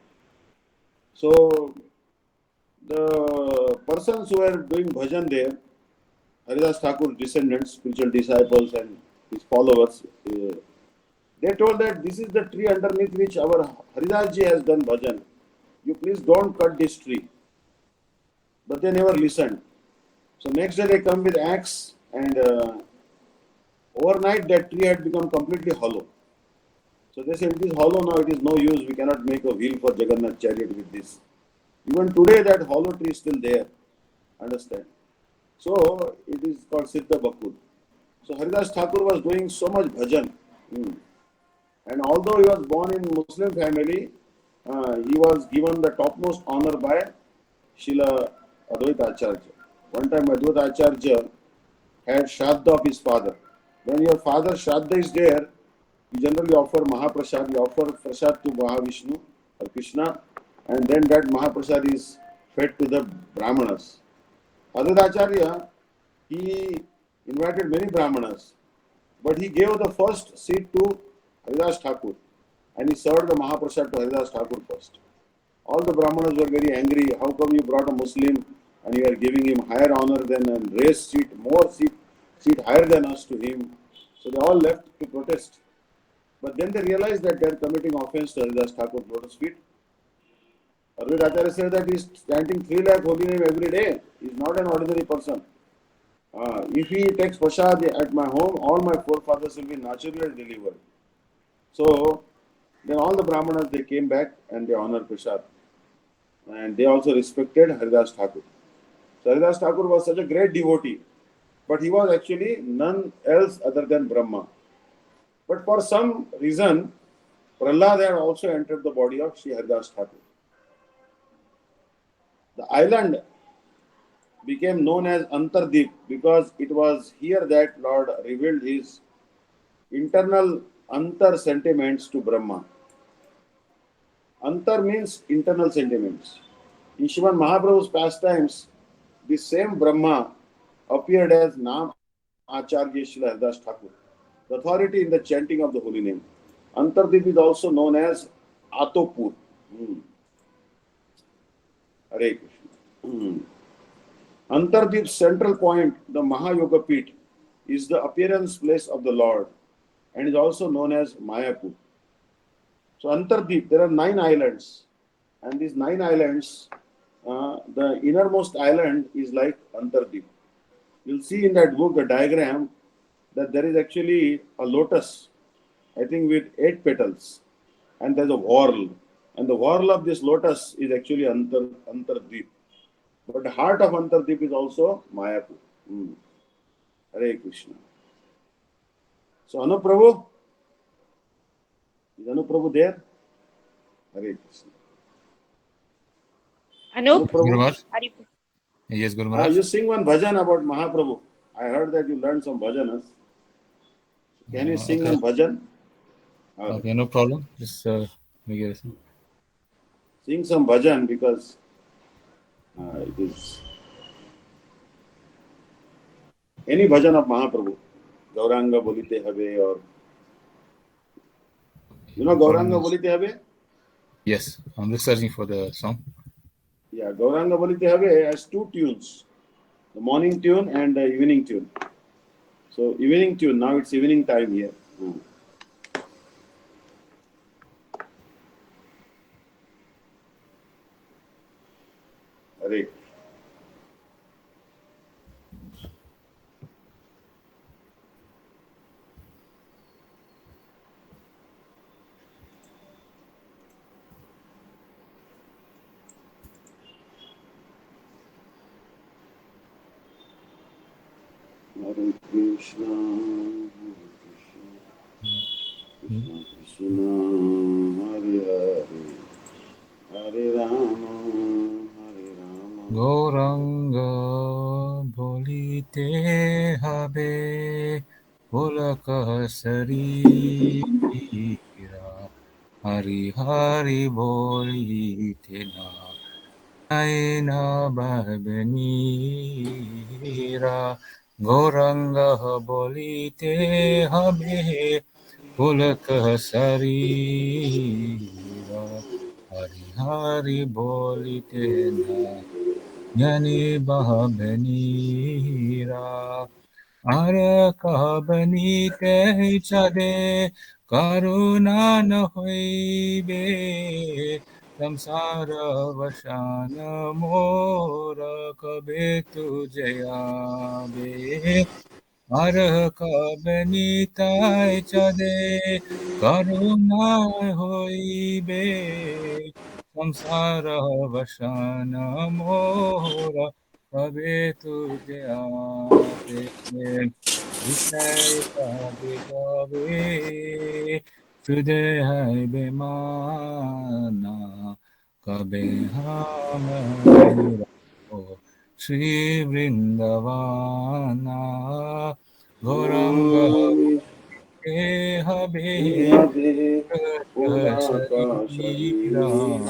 So the persons who were doing bhajan there, Haridas Thakur's descendants, spiritual disciples and his followers, they told that this is the tree underneath which our Haridas ji has done bhajan. You please don't cut this tree. But they never listened. So next day they come with axe and overnight that tree had become completely hollow. So they said it is hollow now, it is no use, we cannot make a wheel for Jagannath chariot with this. Even today that hollow tree is still there. Understand? So it is called Siddha Bakul. So Haridas Thakur was doing so much bhajan. And although he was born in Muslim family, he was given the topmost honor by Srila Advaita Acharya. One time Advaita Acharya had Shraddha of his father. When your father's Shraddha is there, you generally offer Mahaprasad, you offer Prasad to Mahavishnu or Krishna, and then that Mahaprasad is fed to the Brahmanas. Advaita Acharya, he invited many Brahmanas, but he gave the first seat to Haridas Thakur and he served the Mahaprasad to Haridas Thakur first. All the Brahmanas were very angry. How come you brought a Muslim and you are giving him higher honor than and raised seat, more seat higher than us to him? So they all left to protest. But then they realized that they are committing offense to Haridas Thakur's lotus feet. Advaita Acharya said that he is chanting 3 lakh holy name every day. He is not an ordinary person. If he takes prasad at my home, all my forefathers will be naturally delivered. So then all the Brahmanas, they came back and they honored prasad. And they also respected Haridas Thakur. So Haridas Thakur was such a great devotee, but he was actually none else other than Brahma. But for some reason, Prahlad had also entered the body of Sri Haridas Thakur. The island became known as Antardip because it was here that Lord revealed his internal antar sentiments to Brahma. Antar means internal sentiments. In Sriman Mahaprabhu's pastimes, the same Brahma appeared as Nam Acharya Srila Haridas Thakur, the authority in the chanting of the holy name. Antardip is also known as Atopur. Hare Krishna. Antardip's central point, the Mahayoga Pit, is the appearance place of the Lord and is also known as Mayapur. So Antardip, there are 9 islands, and these 9 islands, the innermost island is like Antardip. You'll see in that book, the diagram, that there is actually a lotus, I think with 8 petals, and there's a whorl, and the whorl of this lotus is actually Antardip. But the heart of Antardip is also Mayapur. Hare Krishna. So Anuprabhu, is Anuprabhu there? Hare Krishna. Anup, Anuprabhu? are you? Yes, Guru Maharaj. You sing one bhajan about Mahaprabhu. I heard that you learned some bhajanas. Can you sing Okay. one bhajan? Okay, no problem. Just make it. Sing some bhajan because it is any bhajan of Mahaprabhu. Gauranga Bolite Habe, or you know Gauranga Bolite Habe? Yes, I'm just searching for the song. Yeah, Gauranga Bolite Habe has two tunes, the morning tune and the evening tune. So evening tune, now it's evening time here. Hare. Hare Krishna, Krishna Krishna, Hare Hare, Hare Rama, Hare Rama. Gauranga bolite habe pulaka sarira hari hari bolite na aina bhavanira Gauranga bolite habe pulaka sarira hari hari bolite na Yani Bahabanira Arakabani te chade Karuna na hoibe Samsara vashana mora kabe tu jayabe Arakabani tai chade Karuna hoibe Samsara vashana mora kabe tujhe aabe Vishay kabe gabe Shude hai bemana Kabe ham rao Shri Vrindavana Gauranga habe Hare Puraka Sarira Sharira,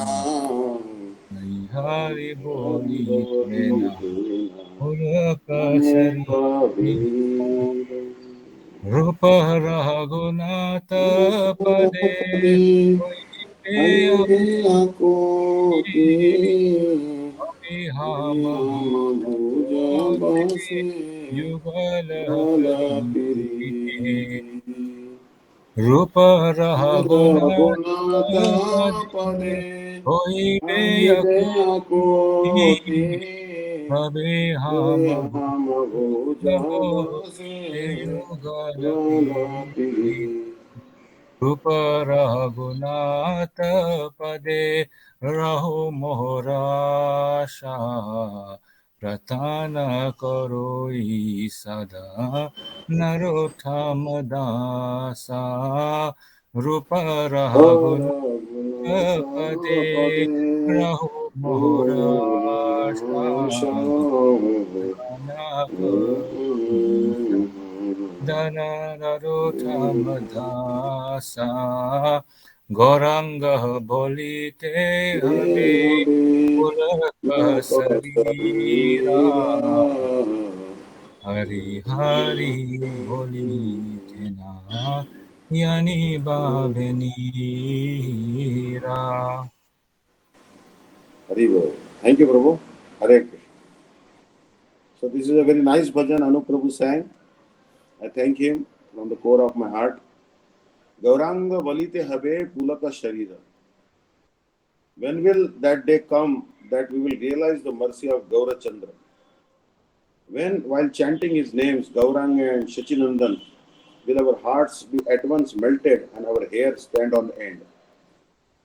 Hari Hari Boli Tena Bolite Puraka Aneka Sarira Veera. Rupa Raghunatha Pade Oideya Anveya Koti Abhihama Abhiyamanuja Bhute Bhase Yugala Pari Balapiri Rupa Raghunatha Raghunatha Pade Pade Oideya Anveya Koti Koti Abhihama Abhiyamanuja Bhase Yugala Balapiri. Rupa Raghunatha Pade Rahu Mohorasha Pratana Karoi Sada Narottama Dasa Rupa Raghunatha Pade Rahu Mohorasha Pratana Karoi Dhanararotamadasa Goranga bolite habe Pulaka sarira Hari hari bolite na Yani babenira. Haribol. Thank you, Prabhu. Hare Krishna. So this is a very nice bhajan Anup Prabhu sang. I thank him from the core of my heart. Gauranga valite habe pulaka sharira. When will that day come that we will realize the mercy of Gaurachandra? When, while chanting his names, Gauranga and Shachinandan, will our hearts be at once melted and our hair stand on end?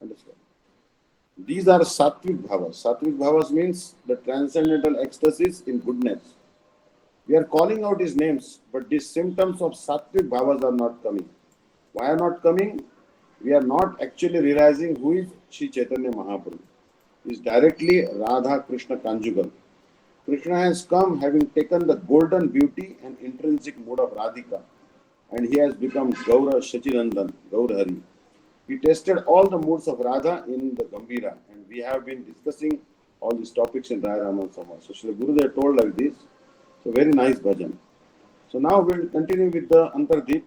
Understand? These are sattvic bhavas. Sattvic bhavas means the transcendental ecstasies in goodness. We are calling out his names, but these symptoms of sattvic bhavas are not coming. Why are not coming? We are not actually realizing who is Sri Chaitanya Mahaprabhu. He is directly Radha Krishna conjugal. Krishna has come having taken the golden beauty and intrinsic mood of Radhika, and he has become Gaura Shachinandan, Gaur Hari. He tested all the moods of Radha in the Gambhira, and we have been discussing all these topics in Raya Raman Samaj. So Srila Gurudev told like this. So very nice bhajan. So now we'll continue with the Antardeep.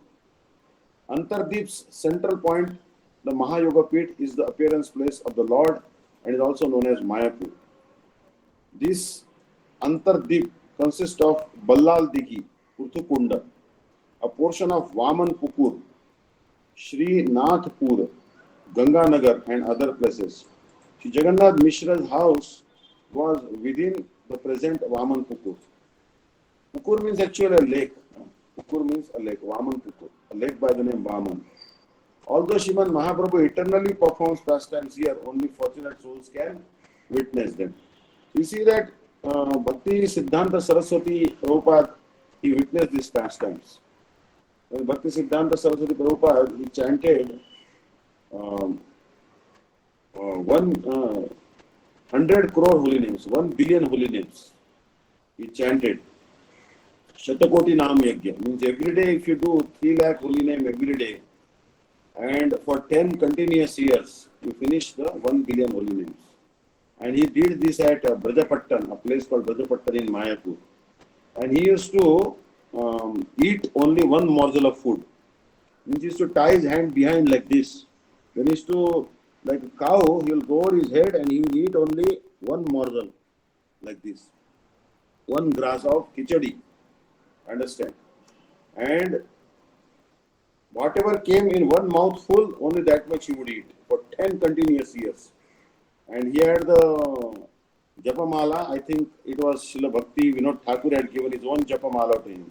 Antardeep's central point, the Mahayoga Pit, is the appearance place of the Lord and is also known as Mayapur. This Antardeep consists of Ballal Dighi, Purthukunda, a portion of Vaman Pukur, Sri Nathpur, Ganganagar, and other places. Sri Jagannath Mishra's house was within the present Vaman Pukur. Pukur means actually a lake. Pukur means a lake, Vaman Pukur, a lake by the name Vaman. Although Sriman Mahaprabhu eternally performs pastimes here, only fortunate souls can witness them. You see that Bhakti Siddhanta Saraswati Prabhupada, he witnessed these pastimes. When Bhakti Siddhanta Saraswati Prabhupada, he chanted 100 crore holy names, 1 billion holy names. He chanted. Shatakoti Naam Yajna means every day if you do 3 lakh holy name every day and for 10 continuous years you finish the 1 billion holy names. And he did this at Brajapattan, a place called Brajapattan in Mayapur. And he used to eat only one morsel of food. Means he used to tie his hand behind like this. Then he used to, like a cow, he will go over his head and he will eat only one morsel like this. One grass of khichdi. Understand? And whatever came in one mouthful, only that much he would eat for 10 continuous years. And he had the Japamala, I think it was Srila Bhakti Vinod Thakur had given his own Japamala to him.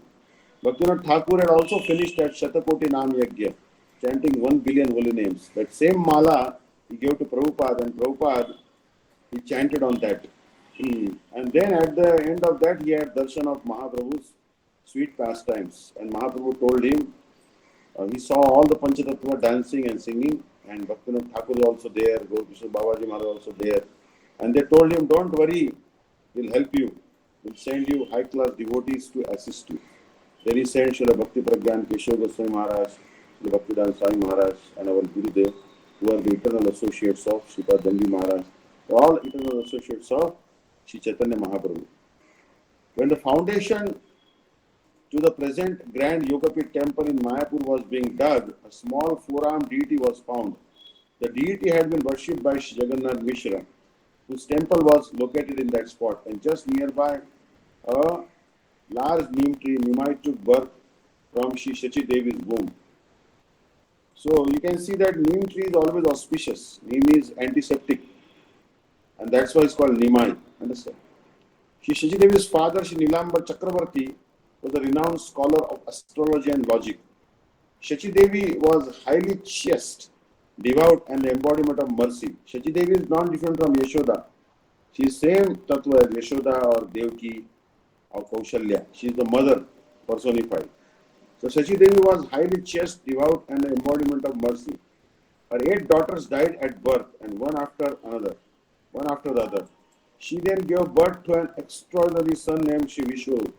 Bhakti Vinod Thakur had also finished at Shatakoti Naam Yajna, chanting 1 billion holy names. That same mala he gave to Prabhupada, and Prabhupada, he chanted on that. And then at the end of that, he had darshan of Mahaprabhu's sweet pastimes. And Mahaprabhu told him, he saw all the Panchatattva dancing and singing, and Bhaktivinoda Thakur is also there, Gaurkishore Babaji Maharaj also there. And they told him, don't worry, we'll help you. We'll send you high-class devotees to assist you. Then he sent Srila Bhakti Pragyan, Keshav Goswami Maharaj, Srila Bhaktivedanta Swami Maharaj, and our Gurudev, who are the eternal associates of Sripad Dandi Maharaj. All eternal associates of Sri Chaitanya Mahaprabhu. When the foundation to the present grand Yogapit temple in Mayapur was being dug, a small four-armed deity was found. The deity had been worshipped by Sri Jagannath Mishra, whose temple was located in that spot, and just nearby a large neem tree, Nimai, took birth from Sri Shachi Devi's womb. So you can see that neem tree is always auspicious. Neem is antiseptic, and that's why it's called Nimai. Understand? Sri Shachi Devi's father, Sri Nilambar Chakravarti, was a renowned scholar of astrology and logic. Shachi Devi was highly chaste, devout, and the embodiment of mercy. Shachi Devi is not different from Yashoda. She is same tattva as Yashoda or Devki or Kaushalya. She is the mother personified. So Shachi Devi was highly chaste, devout, and the embodiment of mercy. Her 8 daughters died at birth, and one after the other. She then gave birth to an extraordinary son named Shri Vishwarup.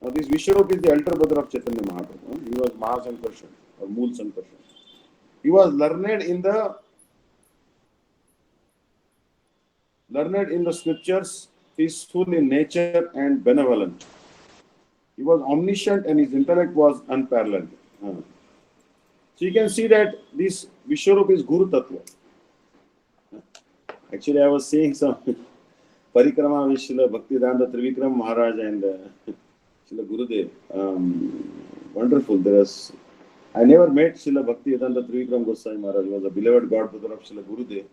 Now this Vishwarup is the elder brother of Chaitanya Mahaprabhu. He was Mahasankarshan or Mool Sankarshan. He was learned in the scriptures, peaceful in nature and benevolent. He was omniscient and his intellect was unparalleled. So you can see that this Vishwarup is Guru Tattva. Actually, I was seeing some Parikrama with Srila Bhaktivedanta Trivikram Maharaj and Srila Gurudev. Wonderful. I never met Srila Bhaktivedanta Trivikram Goswami Maharaj. He was a beloved godbrother of Srila Gurudev.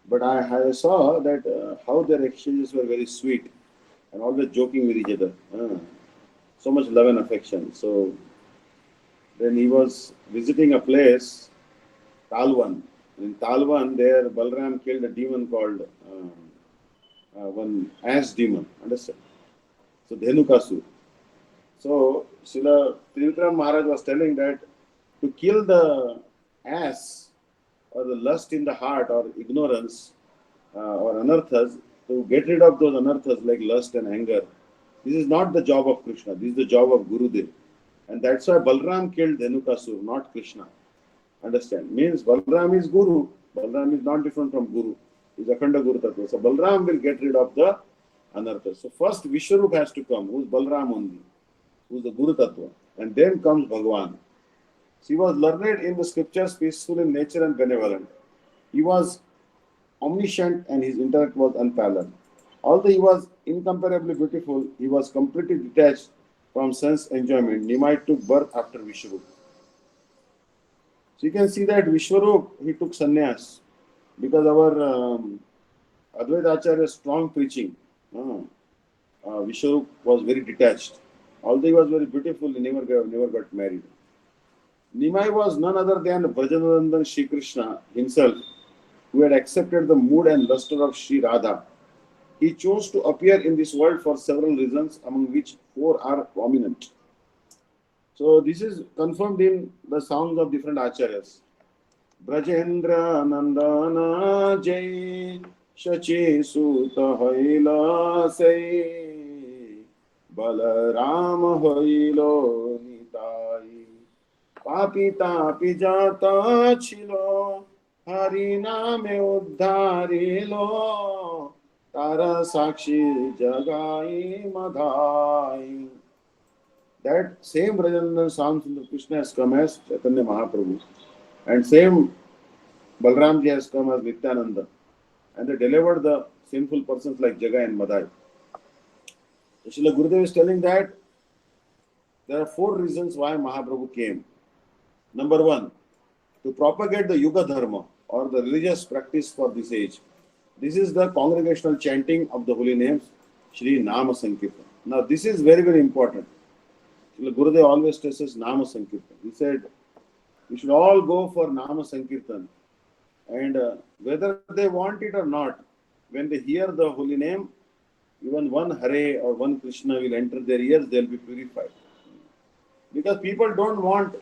But I saw that how their exchanges were very sweet and always joking with each other. So much love and affection. So then he was visiting a place, Talwan. In Talwan, there Balram killed a demon called one ass demon. Understand? So Dhenukasur. So Srila Trivikram Maharaj was telling that to kill the ass or the lust in the heart or ignorance or anarthas, to get rid of those anarthas like lust and anger. This is not the job of Krishna. This is the job of Gurudev. And that's why Balram killed Dhenukasur, not Krishna. Understand? Means Balram is Guru. Balram is not different from Guru. He's Akhanda Guru Tattva. So Balram will get rid of the anarthas. So first Vishwarup has to come, who's Balram only, who's the Guru Tattva. And then comes Bhagwan. He was learned in the scriptures, peaceful in nature and benevolent. He was omniscient and his intellect was unparalleled. Although he was incomparably beautiful, he was completely detached from sense enjoyment. Nimai took birth after Vishwarup. So you can see that Vishwarup, he took sannyas because our Advaita Acharya's strong preaching. Vishwarup was very detached. Although he was very beautiful, he never got married. Nimai was none other than Brajanandan Shri Krishna himself, who had accepted the mood and luster of Sri Radha. He chose to appear in this world for several reasons, among which 4 are prominent. So this is confirmed in the songs of different acharyas. Brajendra Nandana Jai Shachi Suta Haila Sai Balaram Hailo Nitai Papi Tapi Jata Chilo Hari Name Uddharilo Tara Sakshi Jagai Madhai. That same Brajanandan Samsundar Krishna has come as Chaitanya Mahaprabhu. And same Balramji has come as Nityananda. And they delivered the sinful persons like Jagai and Madhai. So Srila Gurudev is telling that there are 4 reasons why Mahaprabhu came. Number 1, to propagate the Yuga Dharma or the religious practice for this age. This is the congregational chanting of the holy names, Shri Nama Sankirtan. Now this is very, very important. Srila Gurudev always stresses Nama Sankirtan. He said, we should all go for Nama Sankirtan. And whether they want it or not, when they hear the holy name, even one Hare or one Krishna will enter their ears, they will be purified. Because people don't want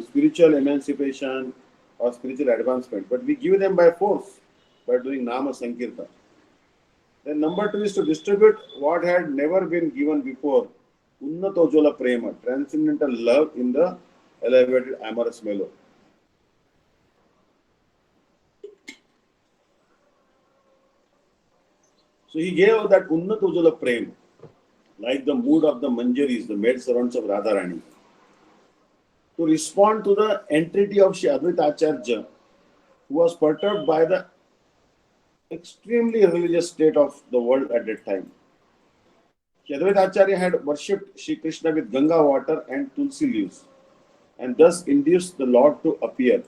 spiritual emancipation or spiritual advancement, but we give them by force by doing Nama Sankirtan. Then number 2 is to distribute what had never been given before, Unnatojola Prema, transcendental love in the elevated amorous mellow. So he gave that Unnatojola Prema, like the mood of the Manjaris, the maid servants of Radharani, to respond to the entreaty of Shri Advaita Acharya, who was perturbed by the extremely religious state of the world at that time. Shri Advaita Acharya had worshipped Shri Krishna with Ganga water and Tulsi leaves, and thus induced the Lord to appear.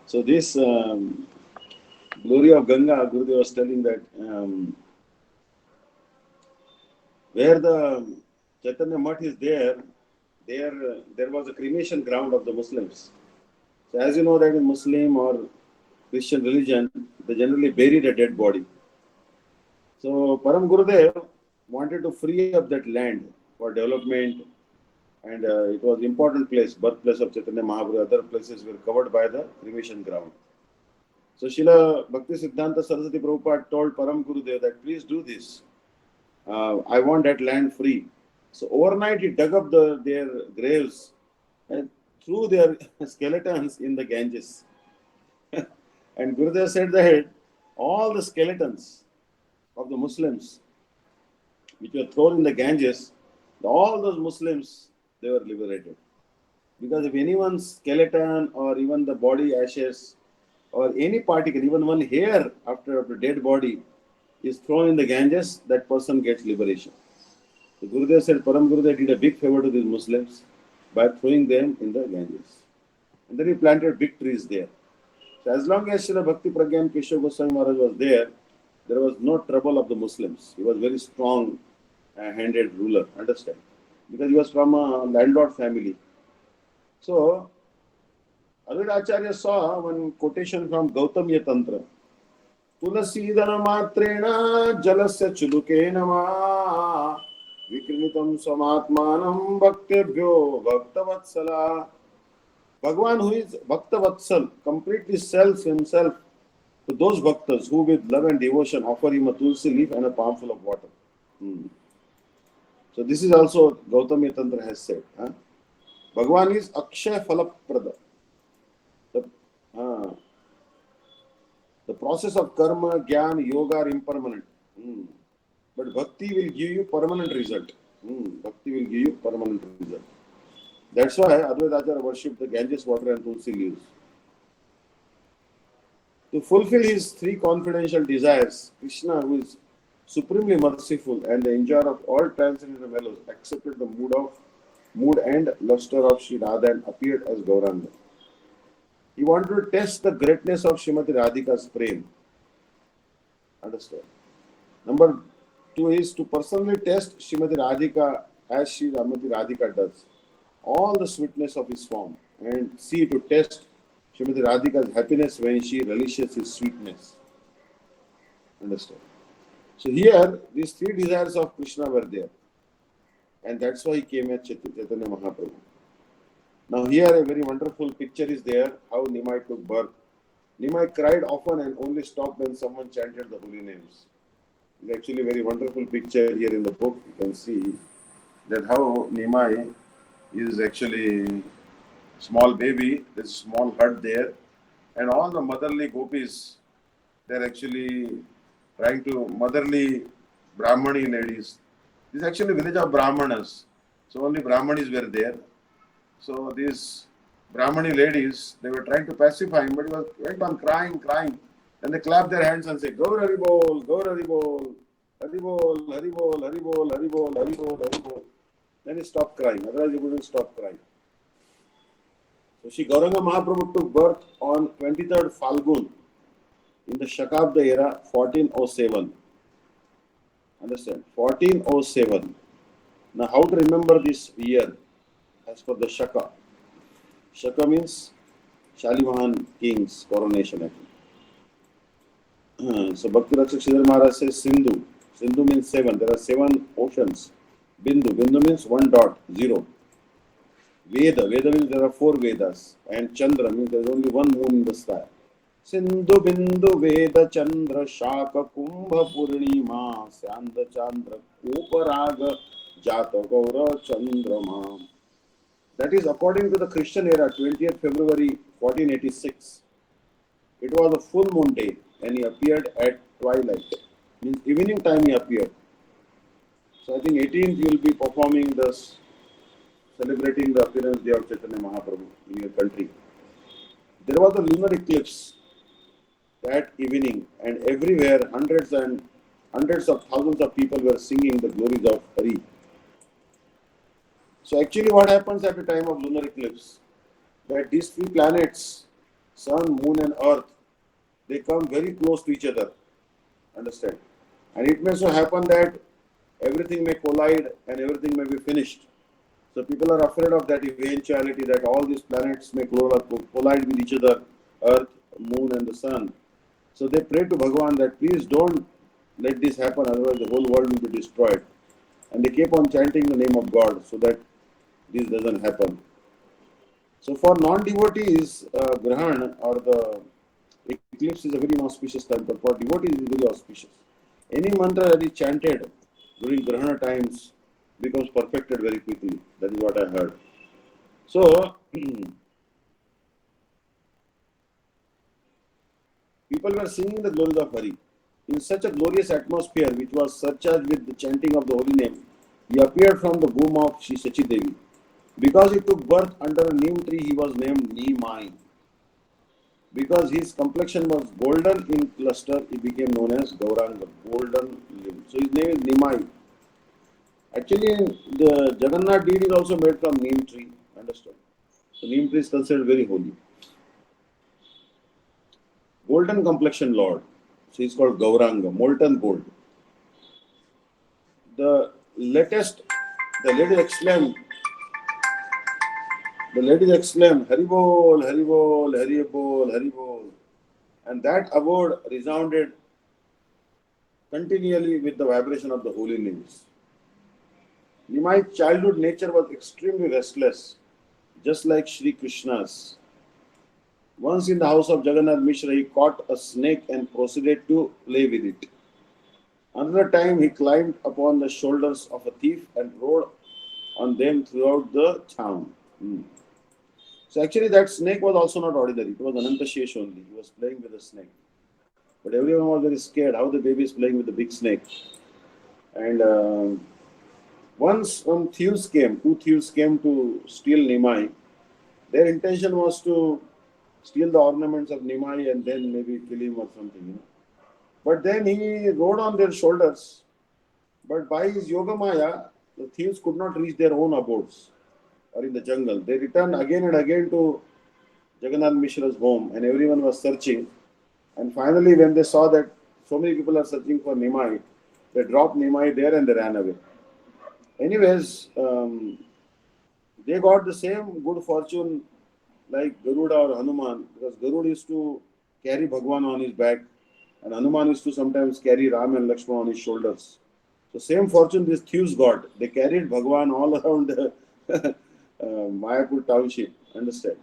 So this glory of Ganga, Gurudev was telling that where the Chaitanya Mutt is there was a cremation ground of the Muslims. So as you know that in Muslim or Christian religion, they generally bury the dead body. So Param Gurudev wanted to free up that land for development, and it was an important place, birthplace of Chaitanya Mahaprabhu. Other places were covered by the cremation ground. So Srila Bhakti Siddhanta Saraswati Prabhupada told Param Gurudev that please do this. I want that land free. So overnight he dug up their graves and threw their skeletons in the Ganges. And Gurudev said that all the skeletons of the Muslims which were thrown in the Ganges, all those Muslims, they were liberated. Because if anyone's skeleton or even the body ashes or any particle, even one hair after a dead body is thrown in the Ganges, that person gets liberation. So Gurudev said, Param Gurudev did a big favor to these Muslims by throwing them in the Ganges. And then he planted big trees there. So as long as Srila Bhakti Pragyan Keshav Goswami Maharaj was there was no trouble of the Muslims. He was very strong handed ruler, understand? Because he was from a landlord family. So Advaita Acharya saw one quotation from Gautamya Tantra. Tulasidana matrena jalasya chuluke nama vikrinitam samatmanam bhaktebhyo bhaktavatsala. Bhagwan, who is Bhaktavatsal, completely sells himself to those bhaktas who with love and devotion offer him a tulsi leaf and a palmful of water. So this is also Gautami Tantra has said. Bhagavan is Akshay Phalaprada. The process of karma, jnana, yoga are impermanent. But bhakti will give you permanent result. Bhakti will give you permanent result. That's why Advaita Acharya worshipped the Ganges water and tulsi leaves. To fulfill his three confidential desires, Krishna, who is supremely merciful and the enjoyer of all transcendental values, accepted the mood and luster of Sri Radha and appeared as Gauranga. He wanted to test the greatness of Srimati Radhika's prem. Understand? Number 2 is to personally test Srimati Radhika as Srimati Radhika does. All the sweetness of his form, and see to test Srimati Radhika's happiness when she relishes his sweetness. Understand? So here, these three desires of Krishna were there. And that's why he came at Chaitanya Mahaprabhu. Now here a very wonderful picture is there, how Nimai took birth. Nimai cried often and only stopped when someone chanted the holy names. It's actually a very wonderful picture here in the book. You can see that how Nimai is actually small baby, there's a small hut there, and all the motherly gopis, they're actually trying to motherly Brahmani ladies. This is actually a village of Brahmanas. So only Brahmanis were there. So these Brahmani ladies, they were trying to pacify him, but he went on crying. And they clapped their hands and said, Gaur Haribol, Gaur Haribol, Haribol, Haribol, Haribol, Haribol, Haribol, Haribol. Then he stopped crying. Otherwise he wouldn't stop crying. So Shri Gauranga Mahaprabhu took birth on 23rd Falgun in the Shakabda era, 1407. Understand? 1407. Now how to remember this year? As per the Shaka. Shaka means Shalimahan king's coronation. So Bhakti Rakshak Sridhar Maharaj says Sindhu. Sindhu means 7. There are 7 oceans. Bindu. Bindu means 1 dot, 0. Veda. Veda means there are 4 Vedas. And Chandra means there is only 1 moon in the sky. Sindhu Bindu Veda Chandra Shaka Kumbha Purnima Syanda Chandra Kuparaga Jata Gaura Chandrama. That is according to the Christian era, 20th February 1486. It was a full moon day and he appeared at twilight. Means evening time he appeared. So I think 18th you will be performing this, celebrating the appearance day of Chaitanya Mahaprabhu in your country. There was a lunar eclipse that evening and everywhere hundreds of thousands of people were singing the glories of Hari. So actually what happens at the time of lunar eclipse, that these 3 planets, Sun, Moon and Earth, they come very close to each other. Understand? And it may so happen that everything may collide and everything may be finished. So people are afraid of that eventuality that all these planets may collide with each other, Earth, Moon and the Sun. So they pray to Bhagavan that please don't let this happen, otherwise the whole world will be destroyed. And they keep on chanting the name of God so that this doesn't happen. So for non-devotees, Grahan or the eclipse is a very inauspicious time, but for devotees it is very auspicious. Any mantra that is chanted during Grahana times becomes perfected very quickly. That is what I heard. So, people were singing the glories of Hari. In such a glorious atmosphere, which was surcharged with the chanting of the holy name, he appeared from the womb of Shri Sachi Devi. Because he took birth under a neem tree, he was named Nimai. Because his complexion was golden in luster, he became known as Gauranga, golden limb. So his name is Nimai. Actually, the Jagannath deed is also made from neem tree. Understand? So neem tree is considered very holy. Golden complexion Lord. So he is called Gauranga, molten gold. The ladies exclaimed, Haribol, Haribol, Haribol, Haribol. And that abode resounded continually with the vibration of the holy names. Nimai's childhood nature was extremely restless, just like Sri Krishna's. Once in the house of Jagannath Mishra, he caught a snake and proceeded to play with it. Another time, he climbed upon the shoulders of a thief and rode on them throughout the town. So actually, that snake was also not ordinary. It was Ananta Shesh only. He was playing with a snake. But everyone was very scared how the baby is playing with the big snake. And once two thieves came to steal Nimai. Their intention was to steal the ornaments of Nimai and then maybe kill him or something. But then he rode on their shoulders. But by his yoga maya, the thieves could not reach their own abodes or in the jungle. They returned again and again to Jagannath Mishra's home, and everyone was searching. And finally, when they saw that so many people are searching for Nimai, they dropped Nimai there and they ran away. Anyways, they got the same good fortune like Garuda or Hanuman, because Garuda used to carry Bhagwan on his back, and Hanuman used to sometimes carry Ram and Lakshmana on his shoulders. So same fortune these thieves got. They carried Bhagwan all around Mayapur township, understand?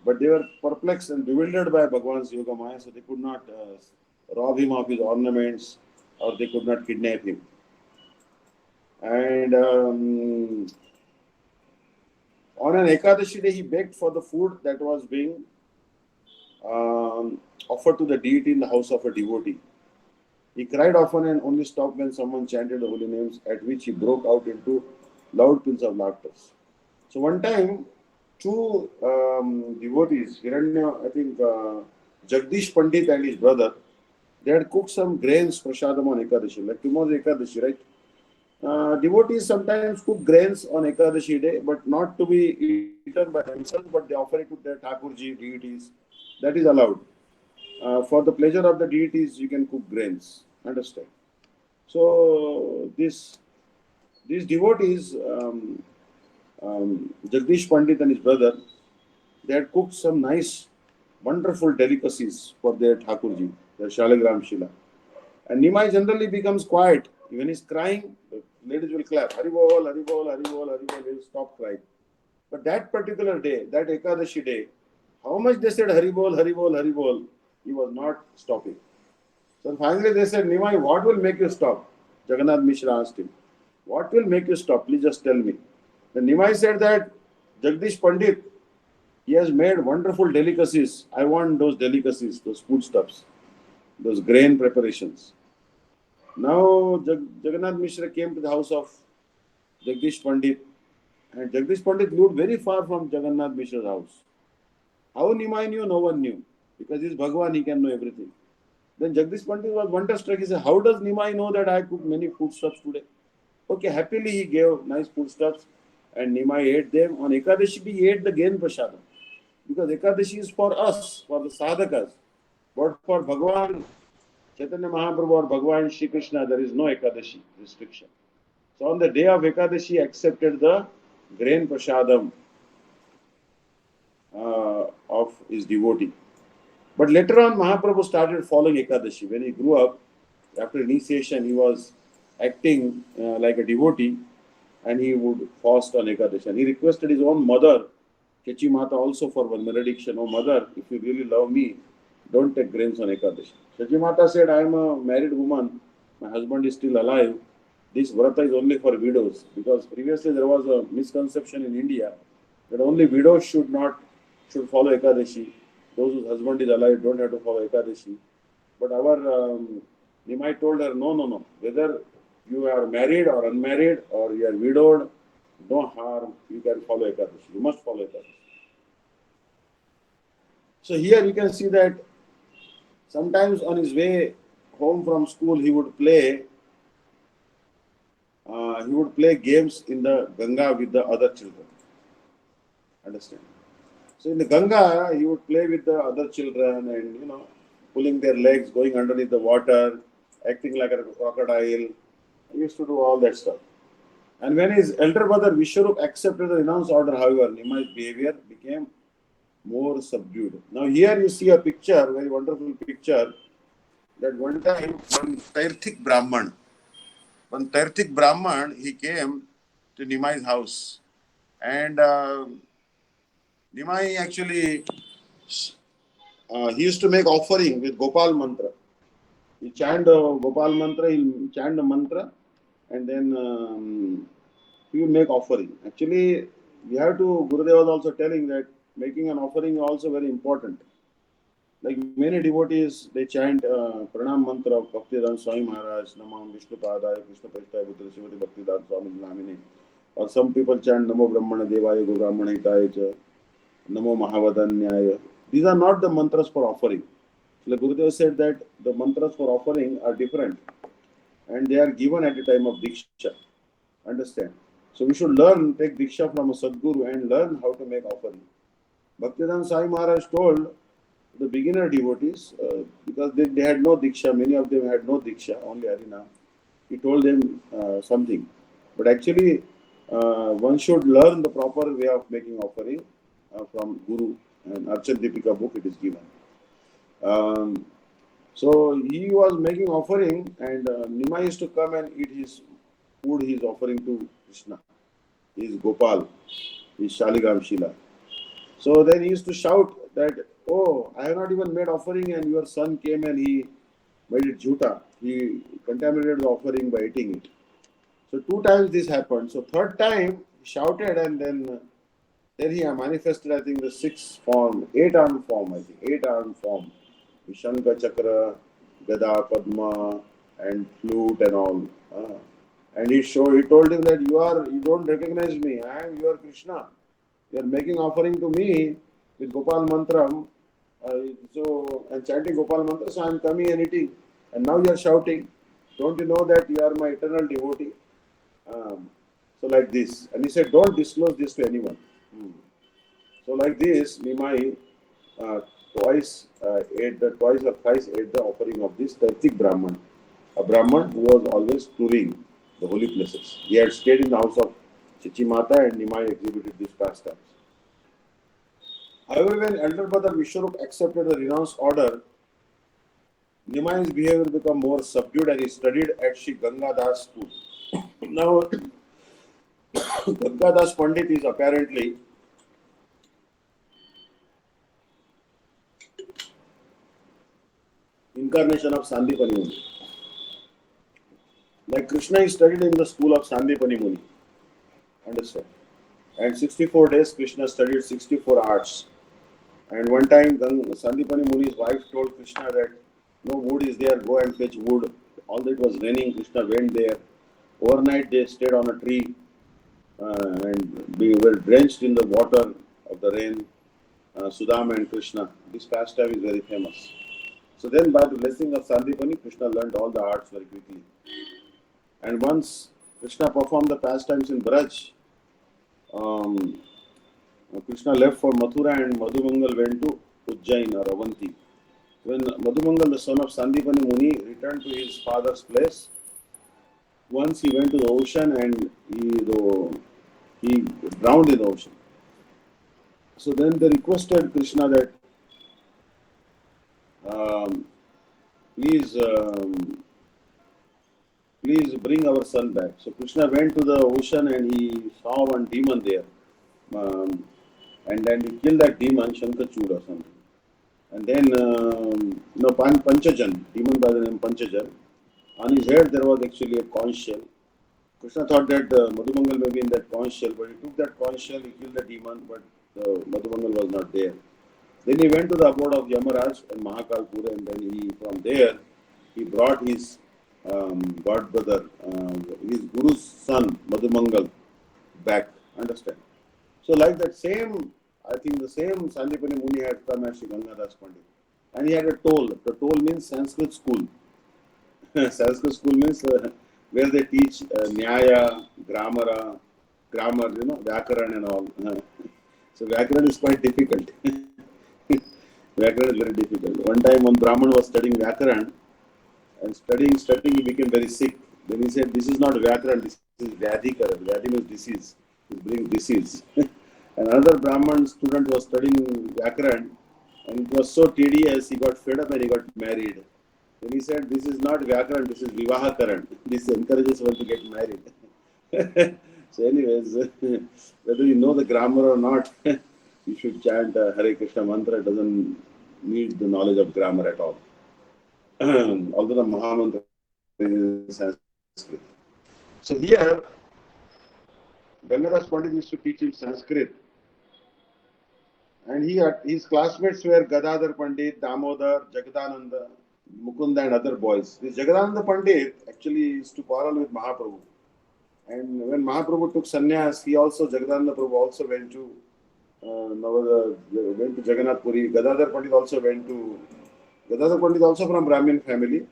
But they were perplexed and bewildered by Bhagwan's Yoga Maya, so they could not rob him of his ornaments or they could not kidnap him. And on an Ekadashi day, he begged for the food that was being offered to the deity in the house of a devotee. He cried often and only stopped when someone chanted the holy names, at which he broke out into loud peals of laughter. So one time, two devotees, Hiranya, I think Jagdish Pandit and his brother, they had cooked some grains prasadam on Ekadashi, like tomorrow's Ekadashi, right? Devotees sometimes cook grains on Ekadashi day, but not to be eaten by themselves, but they offer it to their Thakurji, deities. That is allowed. For the pleasure of the deities, you can cook grains. Understand? So these devotees, Jagdish Pandit and his brother, they had cooked some nice, wonderful delicacies for their Thakurji, their Shalagram Shila. And Nimai generally becomes quiet. When he's crying, the ladies will clap. Haribol, Haribol, Haribol, Haribol. He will stop crying. But that particular day, that Ekadashi day, how much they said Haribol, Haribol, Haribol, he was not stopping. So finally they said, Nimai, what will make you stop? Jagannath Mishra asked him, what will make you stop? Please just tell me. Then Nimai said that Jagdish Pandit, he has made wonderful delicacies. I want those delicacies, those foodstuffs, those grain preparations. Now Jagannath Mishra came to the house of Jagdish Pandit, and Jagdish Pandit lived very far from Jagannath Mishra's house. How Nimai knew, no one knew, because he's Bhagwan, he can know everything. Then Jagdish Pandit was wonderstruck. He said, how does Nimai know that I cooked many foodstuffs today? Okay, happily he gave nice foodstuffs and Nimai ate them. On Ekadashi, he ate the Gain Prasadam. Because Ekadashi is for us, for the sadhakas. But for Bhagwan, Chaitanya Mahaprabhu or Bhagwan Shri Krishna, there is no Ekadashi restriction. So on the day of Ekadashi, he accepted the grain prasadam of his devotee. But later on, Mahaprabhu started following Ekadashi. When he grew up, after initiation, he was acting like a devotee and he would fast on Ekadashi. And he requested his own mother, Kechi Mata, also for one malediction. Oh, mother, if you really love me, don't take grains on Ekadashi. Kechi Mata said, I am a married woman. My husband is still alive. This vrata is only for widows. Because previously there was a misconception in India that only widows should follow Ekadashi. Those whose husband is alive don't have to follow Ekadashi. But our Nimai told her, no. Whether you are married or unmarried or you are widowed, no harm. You can follow Ekadashi. You must follow Ekadashi. So here you can see that sometimes on his way home from school, he would play games in the Ganga with the other children. Understand? So in the Ganga, he would play with the other children and, pulling their legs, going underneath the water, acting like a crocodile. He used to do all that stuff. And when his elder brother Vishwarup accepted the renounced order, however, Nimai's behavior became more subdued. Now here you see a picture, very wonderful picture, that one time one Tairthik Brahman, he came to Nimai's house. And Nimai actually he used to make offering with Gopal mantra. He chant Gopal mantra, he'll chant the mantra, and then he will make offering. Actually, we have to, Gurudev was also telling that making an offering is also very important. Like many devotees, they chant Pranam mantra of Bhaktivedanta Swami Maharaj, Namam Vishnu Padaya, Krishna Prasthaya Putra Srimati Bhaktivedanta Swami Namine. Or some people chant Namo Brahmana Devaya Go Brahmana Hitaya Cha, Namo Mahavadanyaya. These are not the mantras for offering. Like Gurudev said that the mantras for offering are different and they are given at the time of Diksha. Understand? So we should learn, take Diksha from a Sadguru and learn how to make offering. Bhaktivedanta Swami Maharaj told the beginner devotees, because they had no Diksha, many of them had no Diksha, only Harinam. He told them something. But actually, one should learn the proper way of making offering from Guru, and Archan Deepika book it is given. So he was making offering, and Nima used to come and eat his food he is offering to Krishna. He is Gopal, he is Shaligam Shila. So then he used to shout that, oh, I have not even made offering and your son came and he made it jhuta. He contaminated the offering by eating it. So 2 times this happened. So 3rd time he shouted and then he manifested, I think, the 6th form, 8-armed form, I think, 8-armed form. Shanka Chakra, Gada, Padma, and flute and all. And he told him that you don't recognize me. I am your Krishna. You are making offering to me with Gopal Mantram. And chanting Gopal Mantra, so I am coming and eating. And now you are shouting. Don't you know that you are my eternal devotee? So like this. And he said, don't disclose this to anyone. So like this, Nimai twice or thrice ate the offering of this Taitik Brahman. A Brahman who was always touring the holy places. He had stayed in the house of Chichimata and Nimai exhibited these pastimes. However, when elder brother Vishwarup accepted the renounced order, Nimai's behavior became more subdued and he studied at Sri Gangadas school. Now, Gangadas Pandit is apparently incarnation of Sandipani Muni. Like Krishna is studied in the school of Sandipani Muni. Understand? And 64 days Krishna studied 64 arts. And one time Sandipani Muni's wife told Krishna that no wood is there, go and fetch wood. Although it was raining, Krishna went there. Overnight they stayed on a tree and we were drenched in the water of the rain. Sudama and Krishna. This pastime is very famous. So then by the blessing of Sandipani, Krishna learned all the arts very quickly. And once Krishna performed the pastimes in Braj, Krishna left for Mathura and Madhumangal went to Ujjain or Avanti. When Madhumangal, the son of Sandipani Muni, returned to his father's place, once he went to the ocean and he drowned in the ocean. So then they requested Krishna that please bring our son back. So Krishna went to the ocean and he saw one demon there. And then he killed that demon, Shankachud or something. And then, Panchajan, demon by the name Panchajan. On his head there was actually a conch shell. Krishna thought that Madhumangal may be in that conch shell, but he took that conch shell, he killed the demon, but Madhumangal was not there. Then he went to the abode of Yamaraj and Mahakalpura, and then from there, he brought his god brother, his guru's son, Madhumangal, back. Understand? So like that same, I think the same Sandipani Muni had come as Sri Gangadas Pandit. And he had a toll. The toll means Sanskrit school. Sanskrit school means where they teach Nyaya, grammar, Vyakaran and all. So Vyakaran is quite difficult. Vyakaran is very difficult. One time one Brahman was studying Vyakaran and studying, he became very sick. Then he said, this is not Vyakaran, this is Vyadhikaran. Vyadhi means disease. It brings disease. And another Brahman student was studying Vyakaran and it was so tedious, he got fed up and he got married. Then he said, this is not Vyakaran, this is Vivahakaran. This encourages one to get married. So anyways, whether you know the grammar or not, you should chant Hare Krishna mantra. It doesn't need the knowledge of grammar at all. Although the Mahamantra is in Sanskrit. So here, Gangadas Pandit used to teach him Sanskrit, and his classmates were Gadadhar Pandit, Damodar, Jagadananda, Mukunda, and other boys. This Jagadananda Pandit actually used to quarrel with Mahaprabhu. And when Mahaprabhu took sannyas, Jagadananda Prabhu also went to Jagannath Puri. Gadadhar Pandit also from Brahmin family.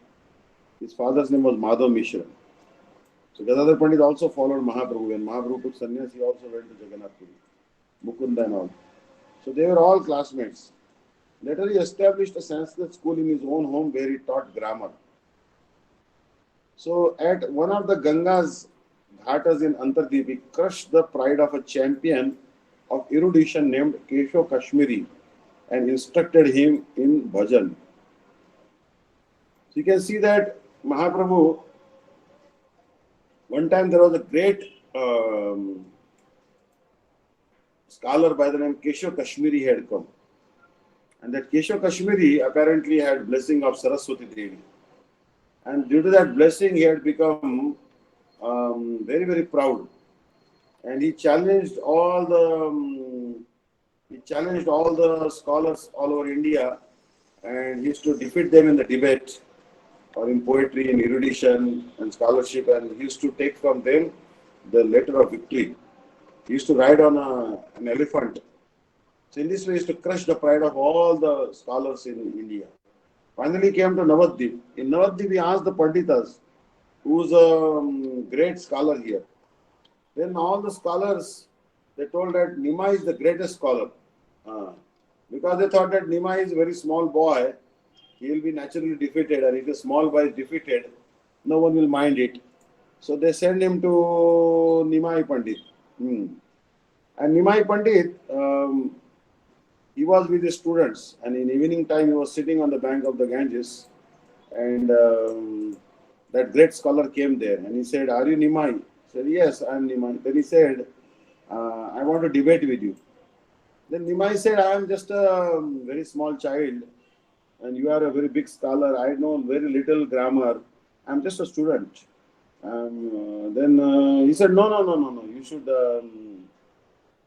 His father's name was Madhav Mishra. So Gadadhar Pandit also followed Mahaprabhu. When Mahaprabhu took sannyas, he also went to Jagannath Puri, Mukunda and all. So they were all classmates. Later he established a Sanskrit school in his own home where he taught grammar. So at one of the Ganga's ghatas in Antardip, he crushed the pride of a champion of erudition named Kesho Kashmiri and instructed him in bhajan. So you can see that Mahaprabhu, one time there was a great scholar by the name Kesho Kashmiri had come. And that Kesho Kashmiri apparently had blessing of Saraswati Devi. And due to that blessing, he had become very, very proud. And he challenged all the scholars all over India, and he used to defeat them in the debate or in poetry, in erudition and scholarship, and he used to take from them the letter of victory. He used to ride on an elephant. So in this way, he used to crush the pride of all the scholars in India. Finally, he came to Navadvip. In Navadvip, he asked the Panditas, who's a great scholar here. Then all the scholars, they told that Nima is the greatest scholar. Because they thought that Nima is a very small boy, he will be naturally defeated, and if a small boy is defeated, no one will mind it. So they send him to Nimai Pandit. And Nimai Pandit, he was with his students, and in evening time he was sitting on the bank of the Ganges, and that great scholar came there, and he said, "Are you Nimai?" He said, "Yes, I am Nimai." Then he said, "I want to debate with you." Then Nimai said, "I am just a very small child, and you are a very big scholar. I know very little grammar. I am just a student." Then he said, "No. You should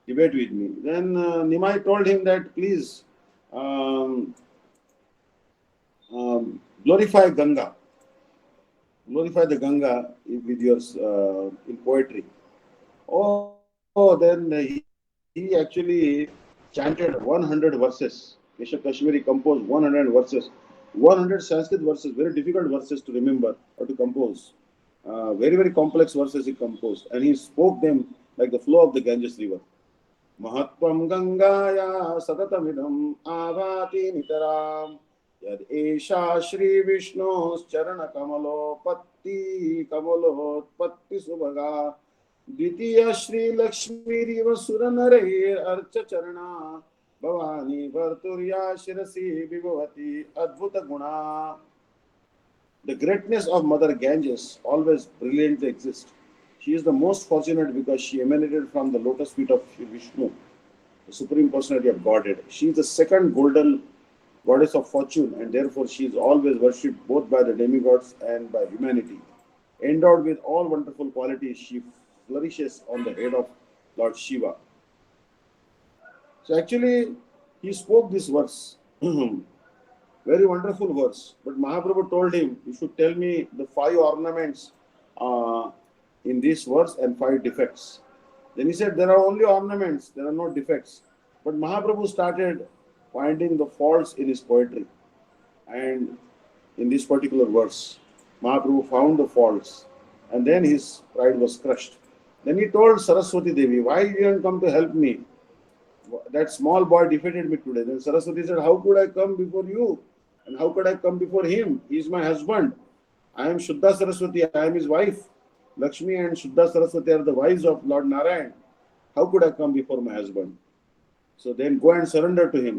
debate with me." Then Nimai told him that, "Please glorify Ganga. Glorify the Ganga with your in poetry." Then he actually chanted 100 verses. Keshav Kashmiri composed 100 verses. 100 Sanskrit verses, very difficult verses to remember or to compose. Very, very complex verses he composed. And he spoke them like the flow of the Ganges river. Mahatvam Gangaya Satatamidam Avati Nitaram Yad Esha Shri Vishnu's Charana Kamalopatti Kamalopatti Subhaga Dvitiya Shri Lakshmi Riva Suranare Archa Charana Bhavani Varturya Shirasi Vibhavati Adbhuta Guna. The greatness of Mother Ganges always brilliantly exists. She is the most fortunate because she emanated from the lotus feet of Vishnu, the Supreme Personality of Godhead. She is the second golden goddess of fortune, and therefore she is always worshipped both by the demigods and by humanity. Endowed with all wonderful qualities, she flourishes on the head of Lord Shiva. So actually, he spoke this verse. Very wonderful verse. But Mahaprabhu told him, "You should tell me the 5 ornaments in this verse and 5 defects." Then he said, "There are only ornaments, there are no defects." But Mahaprabhu started finding the faults in his poetry. And in this particular verse, Mahaprabhu found the faults. And then his pride was crushed. Then he told Saraswati Devi, "Why you didn't come to help me? That small boy defeated me today." Then Saraswati said, "How could I come before you? And how could I come before him? He is my husband. I am Shuddha Saraswati. I am his wife. Lakshmi and Shuddha Saraswati are the wives of Lord Narayan. How could I come before my husband? So then go and surrender to him,"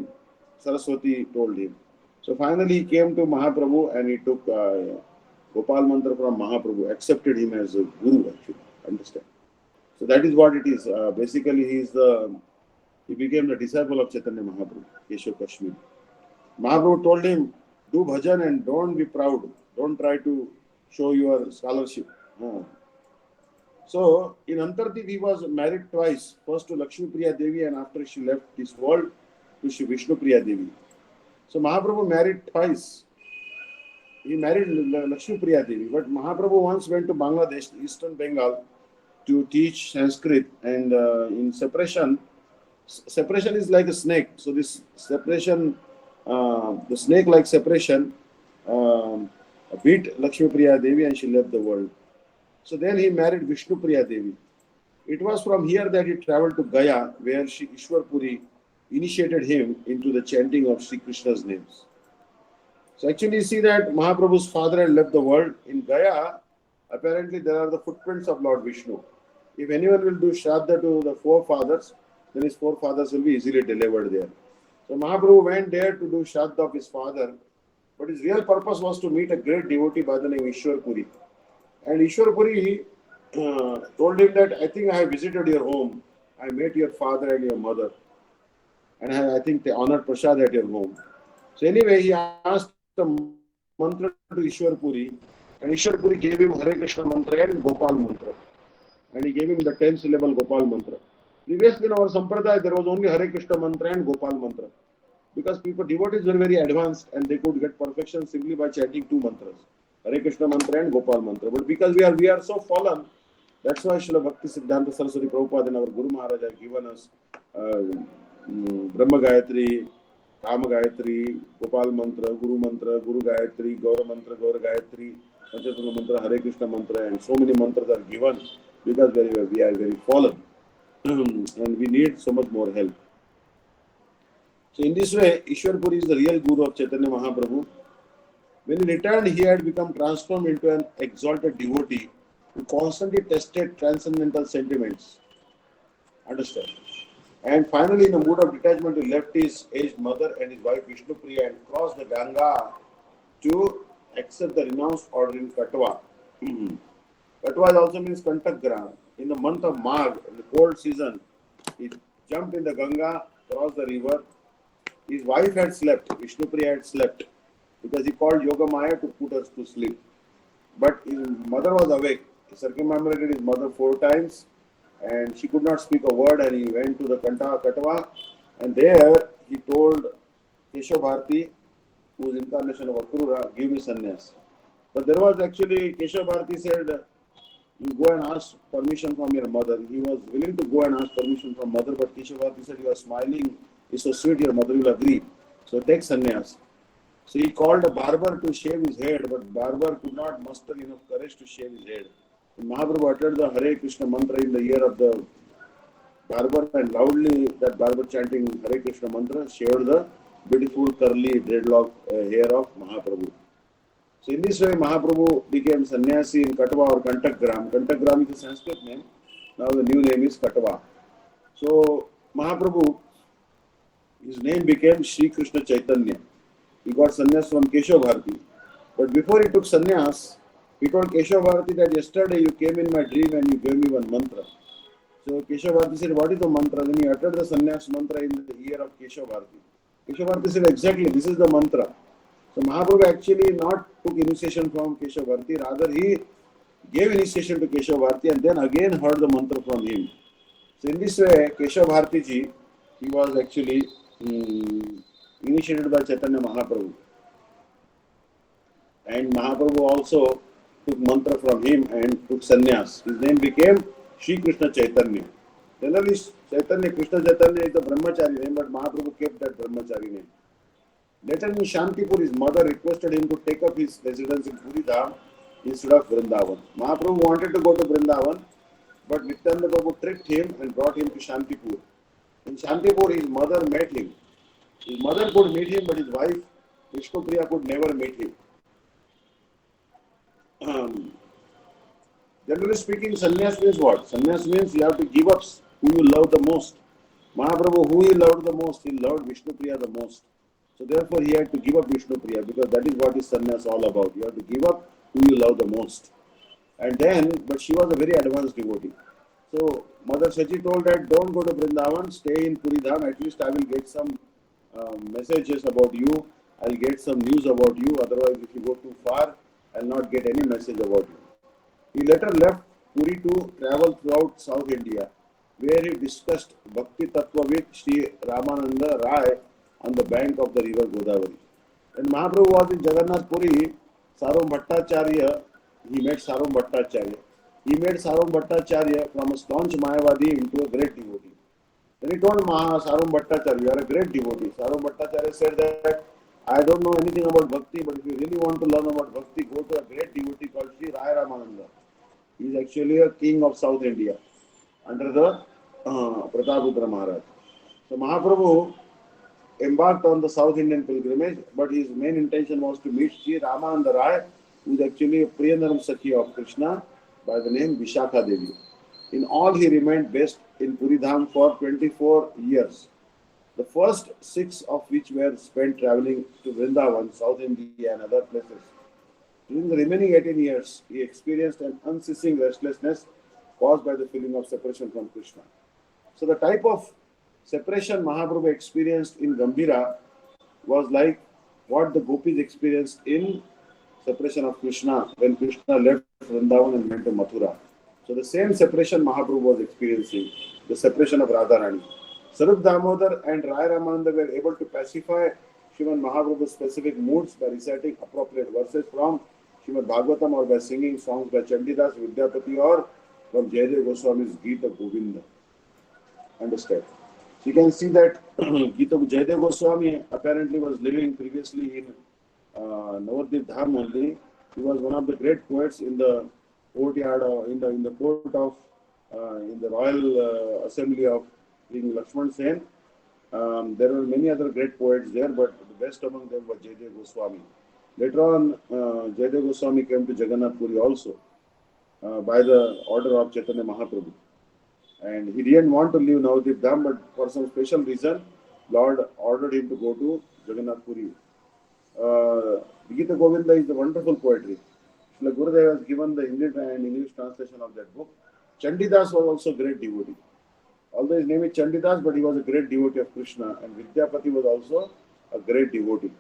Saraswati told him. So finally he came to Mahaprabhu and he took Gopal Mantra from Mahaprabhu, accepted him as a guru actually. Understand? So that is what it is. Basically he became the disciple of Chaitanya Mahaprabhu, Keshav Kashmiri. Mahaprabhu told him, do bhajan and don't be proud. Don't try to show your scholarship. So in Antardeep he was married twice. First to Lakshmi Priya Devi and after she left this world to Shri Vishnu Priya Devi. So Mahaprabhu married twice. He married Lakshmi Priya Devi. But Mahaprabhu once went to Bangladesh, Eastern Bengal, to teach Sanskrit. And in separation is like a snake. So this separation, the snake-like separation, beat Lakshmi Priya Devi and she left the world. So then he married Vishnu Priya Devi. It was from here that he traveled to Gaya, where Shri Ishwarpuri initiated him into the chanting of Sri Krishna's names. So actually you see that Mahaprabhu's father had left the world. In Gaya, apparently there are the footprints of Lord Vishnu. If anyone will do Shraddha to the forefathers, then his forefathers will be easily delivered there. So Mahaprabhu went there to do Shraddha of his father, but his real purpose was to meet a great devotee by the name Ishwarpuri. And Ishwarpuri told him that, I think I have visited your home. I met your father and your mother. And I think they honored Prasad at your home. So anyway, he asked a mantra to Ishwarpuri. And Ishwarpuri gave him Hare Krishna mantra and Gopal mantra. And he gave him the 10 syllable Gopal mantra. Previously in our Sampradaya, there was only Hare Krishna mantra and Gopal mantra. Because devotees were very advanced and they could get perfection simply by chanting two mantras. Hare Krishna mantra and Gopal mantra. But because we are so fallen, that's why Srila Bhakti Siddhanta Saraswati Prabhupada and our Guru Maharaj have given us Brahma Gayatri, Kama Gayatri, Gopal mantra, Guru Gayatri, Gaura mantra, Gaura Gayatri, Panchatana mantra, Hare Krishna mantra, and so many mantras are given because we are very fallen and we need so much more help. So in this way, Ishwarpuri is the real Guru of Chaitanya Mahaprabhu. When he returned, he had become transformed into an exalted devotee who constantly tested transcendental sentiments. Understand? And finally, in the mood of detachment, he left his aged mother and his wife Vishnu Priya and crossed the Ganga to accept the renounced order in Katwa. Katwa also means Kantakgram. In the month of Magh, in the cold season, he jumped in the Ganga, crossed the river. His wife had slept, Vishnu Priya had slept, because he called Yoga Maya to put us to sleep. But his mother was awake. He circumambulated his mother 4 times and she could not speak a word, and he went to the Katwa and there he told Keshav Bharati, who is incarnation of Akrura, give me sannyas. But there was actually, Keshav Bharati said, you go and ask permission from your mother. He was willing to go and ask permission from mother, but Keshav Bharati said, you are smiling, it's so sweet, your mother will agree. So take sannyas. So he called a barber to shave his head, but barber could not muster enough courage to shave his head. And Mahaprabhu uttered the Hare Krishna mantra in the ear of the barber, and loudly that barber chanting Hare Krishna mantra shaved the beautiful curly dreadlock hair of Mahaprabhu. So in this way, Mahaprabhu became sannyasi in Katwa or Kantakgram. Kantakgram is a Sanskrit name. Now the new name is Katwa. So Mahaprabhu, his name became Sri Krishna Chaitanya. He got sannyas from Keshav Bharati. But before he took sannyas, he told Keshav Bharati that yesterday you came in my dream and you gave me one mantra. So Keshav Bharati said, what is the mantra? Then he uttered the sannyas mantra in the ear of Keshav Bharati. Keshav Bharati said, exactly, this is the mantra. So Mahaprabhu actually not took initiation from Keshav Bharati, rather he gave initiation to Keshav Bharati and then again heard the mantra from him. So in this way, Keshav Bharati ji, he was actually initiated by Chaitanya Mahaprabhu. And Mahaprabhu also took mantra from him and took sannyas. His name became Sri Krishna Chaitanya. Generally, Chaitanya, Krishna Chaitanya is the Brahmachari name, but Mahaprabhu kept that Brahmachari name. Later in Shantipur, his mother requested him to take up his residence in Puri Dham instead of Vrindavan. Mahaprabhu wanted to go to Vrindavan, but Nityananda Prabhu tricked him and brought him to Shantipur. In Shantipur, his mother met him. His mother could meet him, but his wife, Vishnu Priya, could never meet him. Generally speaking, sannyas means what? Sannyas means you have to give up who you love the most. Mahaprabhu, who he loved the most? He loved Vishnu Priya the most. So therefore, he had to give up Vishnu Priya, because that is what is sannyas all about. You have to give up who you love the most. And then, but she was a very advanced devotee. So Mother Sachi told that don't go to Vrindavan, stay in Puri Dham. At least I will get some messages about you I'll get some news about you. Otherwise, if you go too far, I'll not get any message about you. He later left Puri to travel throughout South India, where he discussed Bhakti Tattva with Sri Ramananda Rai on the bank of the river Godavari. When Mahaprabhu was in Jagannath Puri, Sarum Bhattacharya, he met Sarum Bhattacharya. He made Sarum Bhattacharya from a staunch Mayavadi into a great devotee. Then he told Sarum Bhattacharya, you are a great devotee. Sarum Bhattacharya said that I don't know anything about Bhakti, but if you really want to learn about Bhakti, go to a great devotee called Sri Rai Ramananda. He is actually a king of South India under the Pratapudra Maharaj. So Mahaprabhu embarked on the South Indian pilgrimage, but his main intention was to meet Sri Ramananda Rai, who is actually a Priyandaram Sakhi of Krishna by the name Vishakha Devi. In all, he remained based in Puri Dham for 24 years, the first 6 of which were spent traveling to Vrindavan, South India, and other places. During the remaining 18 years, he experienced an unceasing restlessness caused by the feeling of separation from Krishna. So the type of separation Mahaprabhu experienced in Gambhira was like what the gopis experienced in separation of Krishna when Krishna left Vrindavan and went to Mathura. So the same separation Mahaprabhu was experiencing, the separation of Radharani. Sarup Damodar and Rai Ramananda were able to pacify Srimad Mahaprabhu's specific moods by reciting appropriate verses from Srimad Bhagavatam or by singing songs by Chandidas, Vidyapati or from Jayadev Goswami's Gita Govinda. Understand? So you can see that Gita Jayadev Goswami apparently was living previously in Navadvip Dham only. He was one of the great poets in the courtyard or in the court of in the royal assembly of King Lakshman Sen. There were many other great poets there, but the best among them was Jayadev Goswami. Later on, Jayadev Goswami came to Jagannath Puri also by the order of Chaitanya Mahaprabhu. And he didn't want to leave Navadvip Dham, but for some special reason, Lord ordered him to go to Jagannath Puri. Gita Govinda is a wonderful poetry. Srila Gurudev has given the Hindi and English translation of that book. Chandidas was also a great devotee. Although his name is Chandidas, but he was a great devotee of Krishna, and Vidyapati was also a great devotee.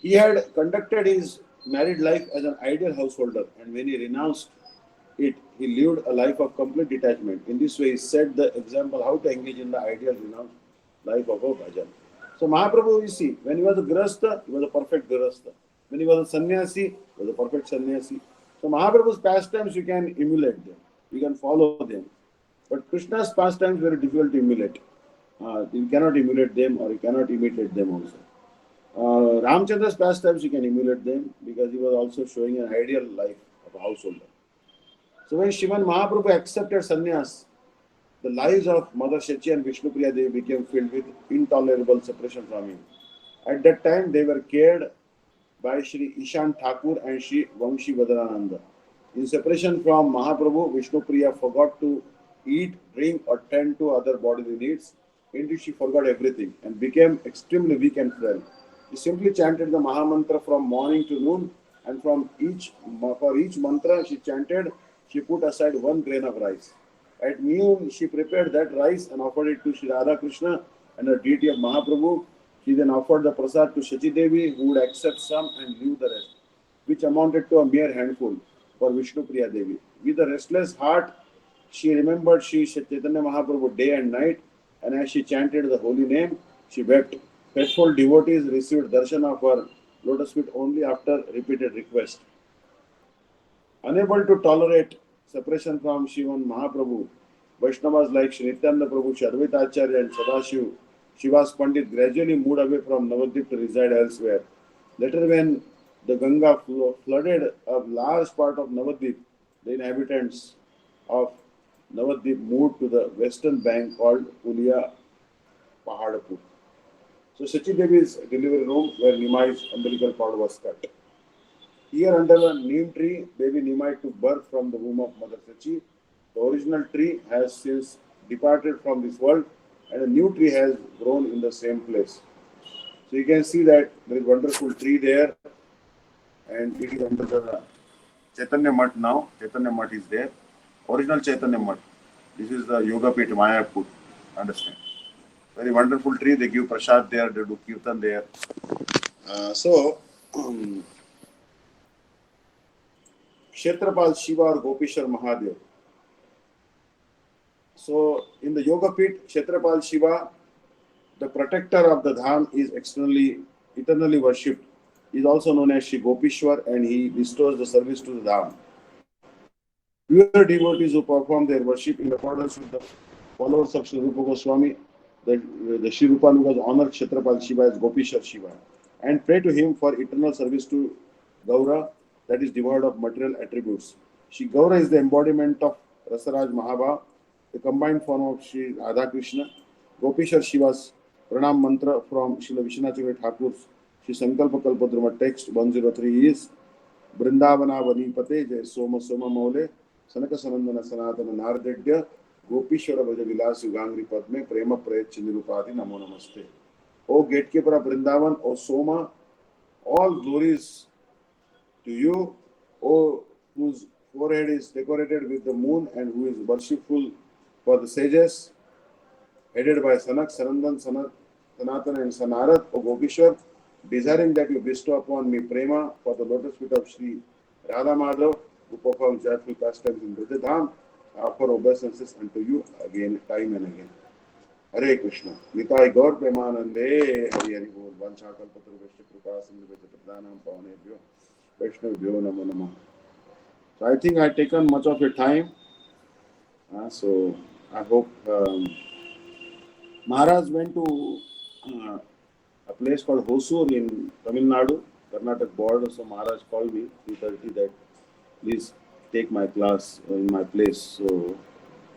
He had conducted his married life as an ideal householder, and when he renounced it, he lived a life of complete detachment. In this way, he set the example how to engage in the ideal renounced life of a bhajan. So Mahaprabhu, you see, when he was a grahastha, he was a perfect grahastha. When he was a sannyasi, he was a perfect sannyasi. So Mahaprabhu's pastimes, you can emulate them. You can follow them. But Krishna's pastimes very difficult to emulate. You cannot emulate them or you cannot imitate them also. Ramchandra's pastimes, you can emulate them because he was also showing an ideal life of a householder. So when Sriman Mahaprabhu accepted sannyas, the lives of Mother Shachi and Vishnu Priya Devi became filled with intolerable separation from him. At that time, they were cared by Sri Ishan Thakur and Sri Vamshi Vadarananda. In separation from Mahaprabhu, Vishnu Priya forgot to eat, drink or tend to other bodily needs. Indeed, she forgot everything and became extremely weak and frail. She simply chanted the Mahamantra from morning to noon, and for each mantra she put aside 1 grain of rice. At noon, she prepared that rice and offered it to Sri Radha Krishna and a deity of Mahaprabhu. She then offered the prasad to Shachi Devi, who would accept some and leave the rest, which amounted to a mere handful for Vishnu Priya Devi. With a restless heart, she remembered Sri Chaitanya Mahaprabhu day and night, and as she chanted the holy name, she wept. Faithful devotees received darshan of her lotus feet only after repeated request. Unable to tolerate separation from Shivan Mahaprabhu, Vaishnavas like Sri Nityananda Prabhu, Sri Advaita Acharya and Sadashiv, Shivas Pandit gradually moved away from Navadvip to reside elsewhere. Later, when the Ganga flooded a large part of Navadvip, the inhabitants of Navadvip moved to the western bank called Pulia Pahadapur. So Shachi Devi's delivery room where Nimai's umbilical cord was cut. Here under the neem tree, baby Nimai took birth from the womb of Mother Shachi. The original tree has since departed from this world and a new tree has grown in the same place. So you can see that there is a wonderful tree there and it is under the Chaitanya Mat now. Chaitanya Mat is there. Original Chaitanya Mat. This is the Yoga Pit Mayapur. Understand? very wonderful tree. They give prasad there, they do kirtan there. Kshetrapal Shiva or Gopishwar Mahadev. So in the Yoga Pit, Kshetrapal Shiva, the protector of the Dham, is eternally worshipped. He is also known as Shri Gopishwar, and he bestows the service to the Dham. Pure devotees who perform their worship in accordance with the followers of Sri Rupa Goswami, the Sri Rupanugas honor Kshetrapal Shiva as Gopishwar Shiva and pray to him for eternal service to Gaura, that is devoid of material attributes. Shri Gaura is the embodiment of Rasaraj Mahabha, the combined form of Sri Radha Krishna. Gopishwar Shiva's Pranam mantra from Srila Vishnu Thakur's Sri Sankalpa Kalpadruma text 103 is Vrindavana Vanipate Jai Soma Soma Maule Sanaka Sanandana Sanatana Nardedya Gopishwara Vaja Vilas Yugangri Padme Prema Prayat Chindirupati Namo Namaste. O gatekeeper of Vrindavan, O Soma, all glories to you, O whose forehead is decorated with the moon and who is worshipful for the sages, headed by Sanak, Sanandan, Sanatana and Sanarad, O Gopishwar, desiring that you bestow upon me prema for the lotus feet of Sri Radha Madhav, who performs joyful pastimes in Bridadham, offer obeisances unto you again, time and again. Hare Krishna. Nitai Gaur Premanande, Hari Hari Bol, Vanchakal Patru Vishnu Kripa Sindhu Vijay Pradhanam Pavanebhyo, Vaishnavibhyo Namo Namo. So I think I have taken much of your time. So I hope Maharaj went to a place called Hosur in Tamil Nadu, Karnataka border. So Maharaj called me 3:30 that please take my class in my place. So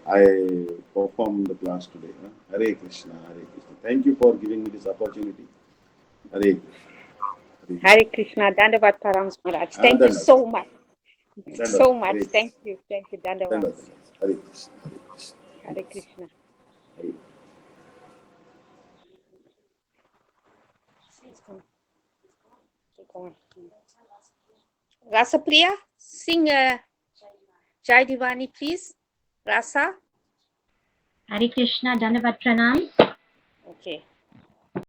I performed the class today. Hare Krishna, Hare Krishna. Thank you for giving me this opportunity. Hare Krishna. Hare Krishna, Dandavat Params Maharaj. Thank you so much. So much. Thank you. Thank you, Dandavat. Hare Krishna. Hare Krishna. Hare. Rasapriya, sing Jai Divani, please. Rasa. Hare Krishna, Dandavat Pranam. Okay.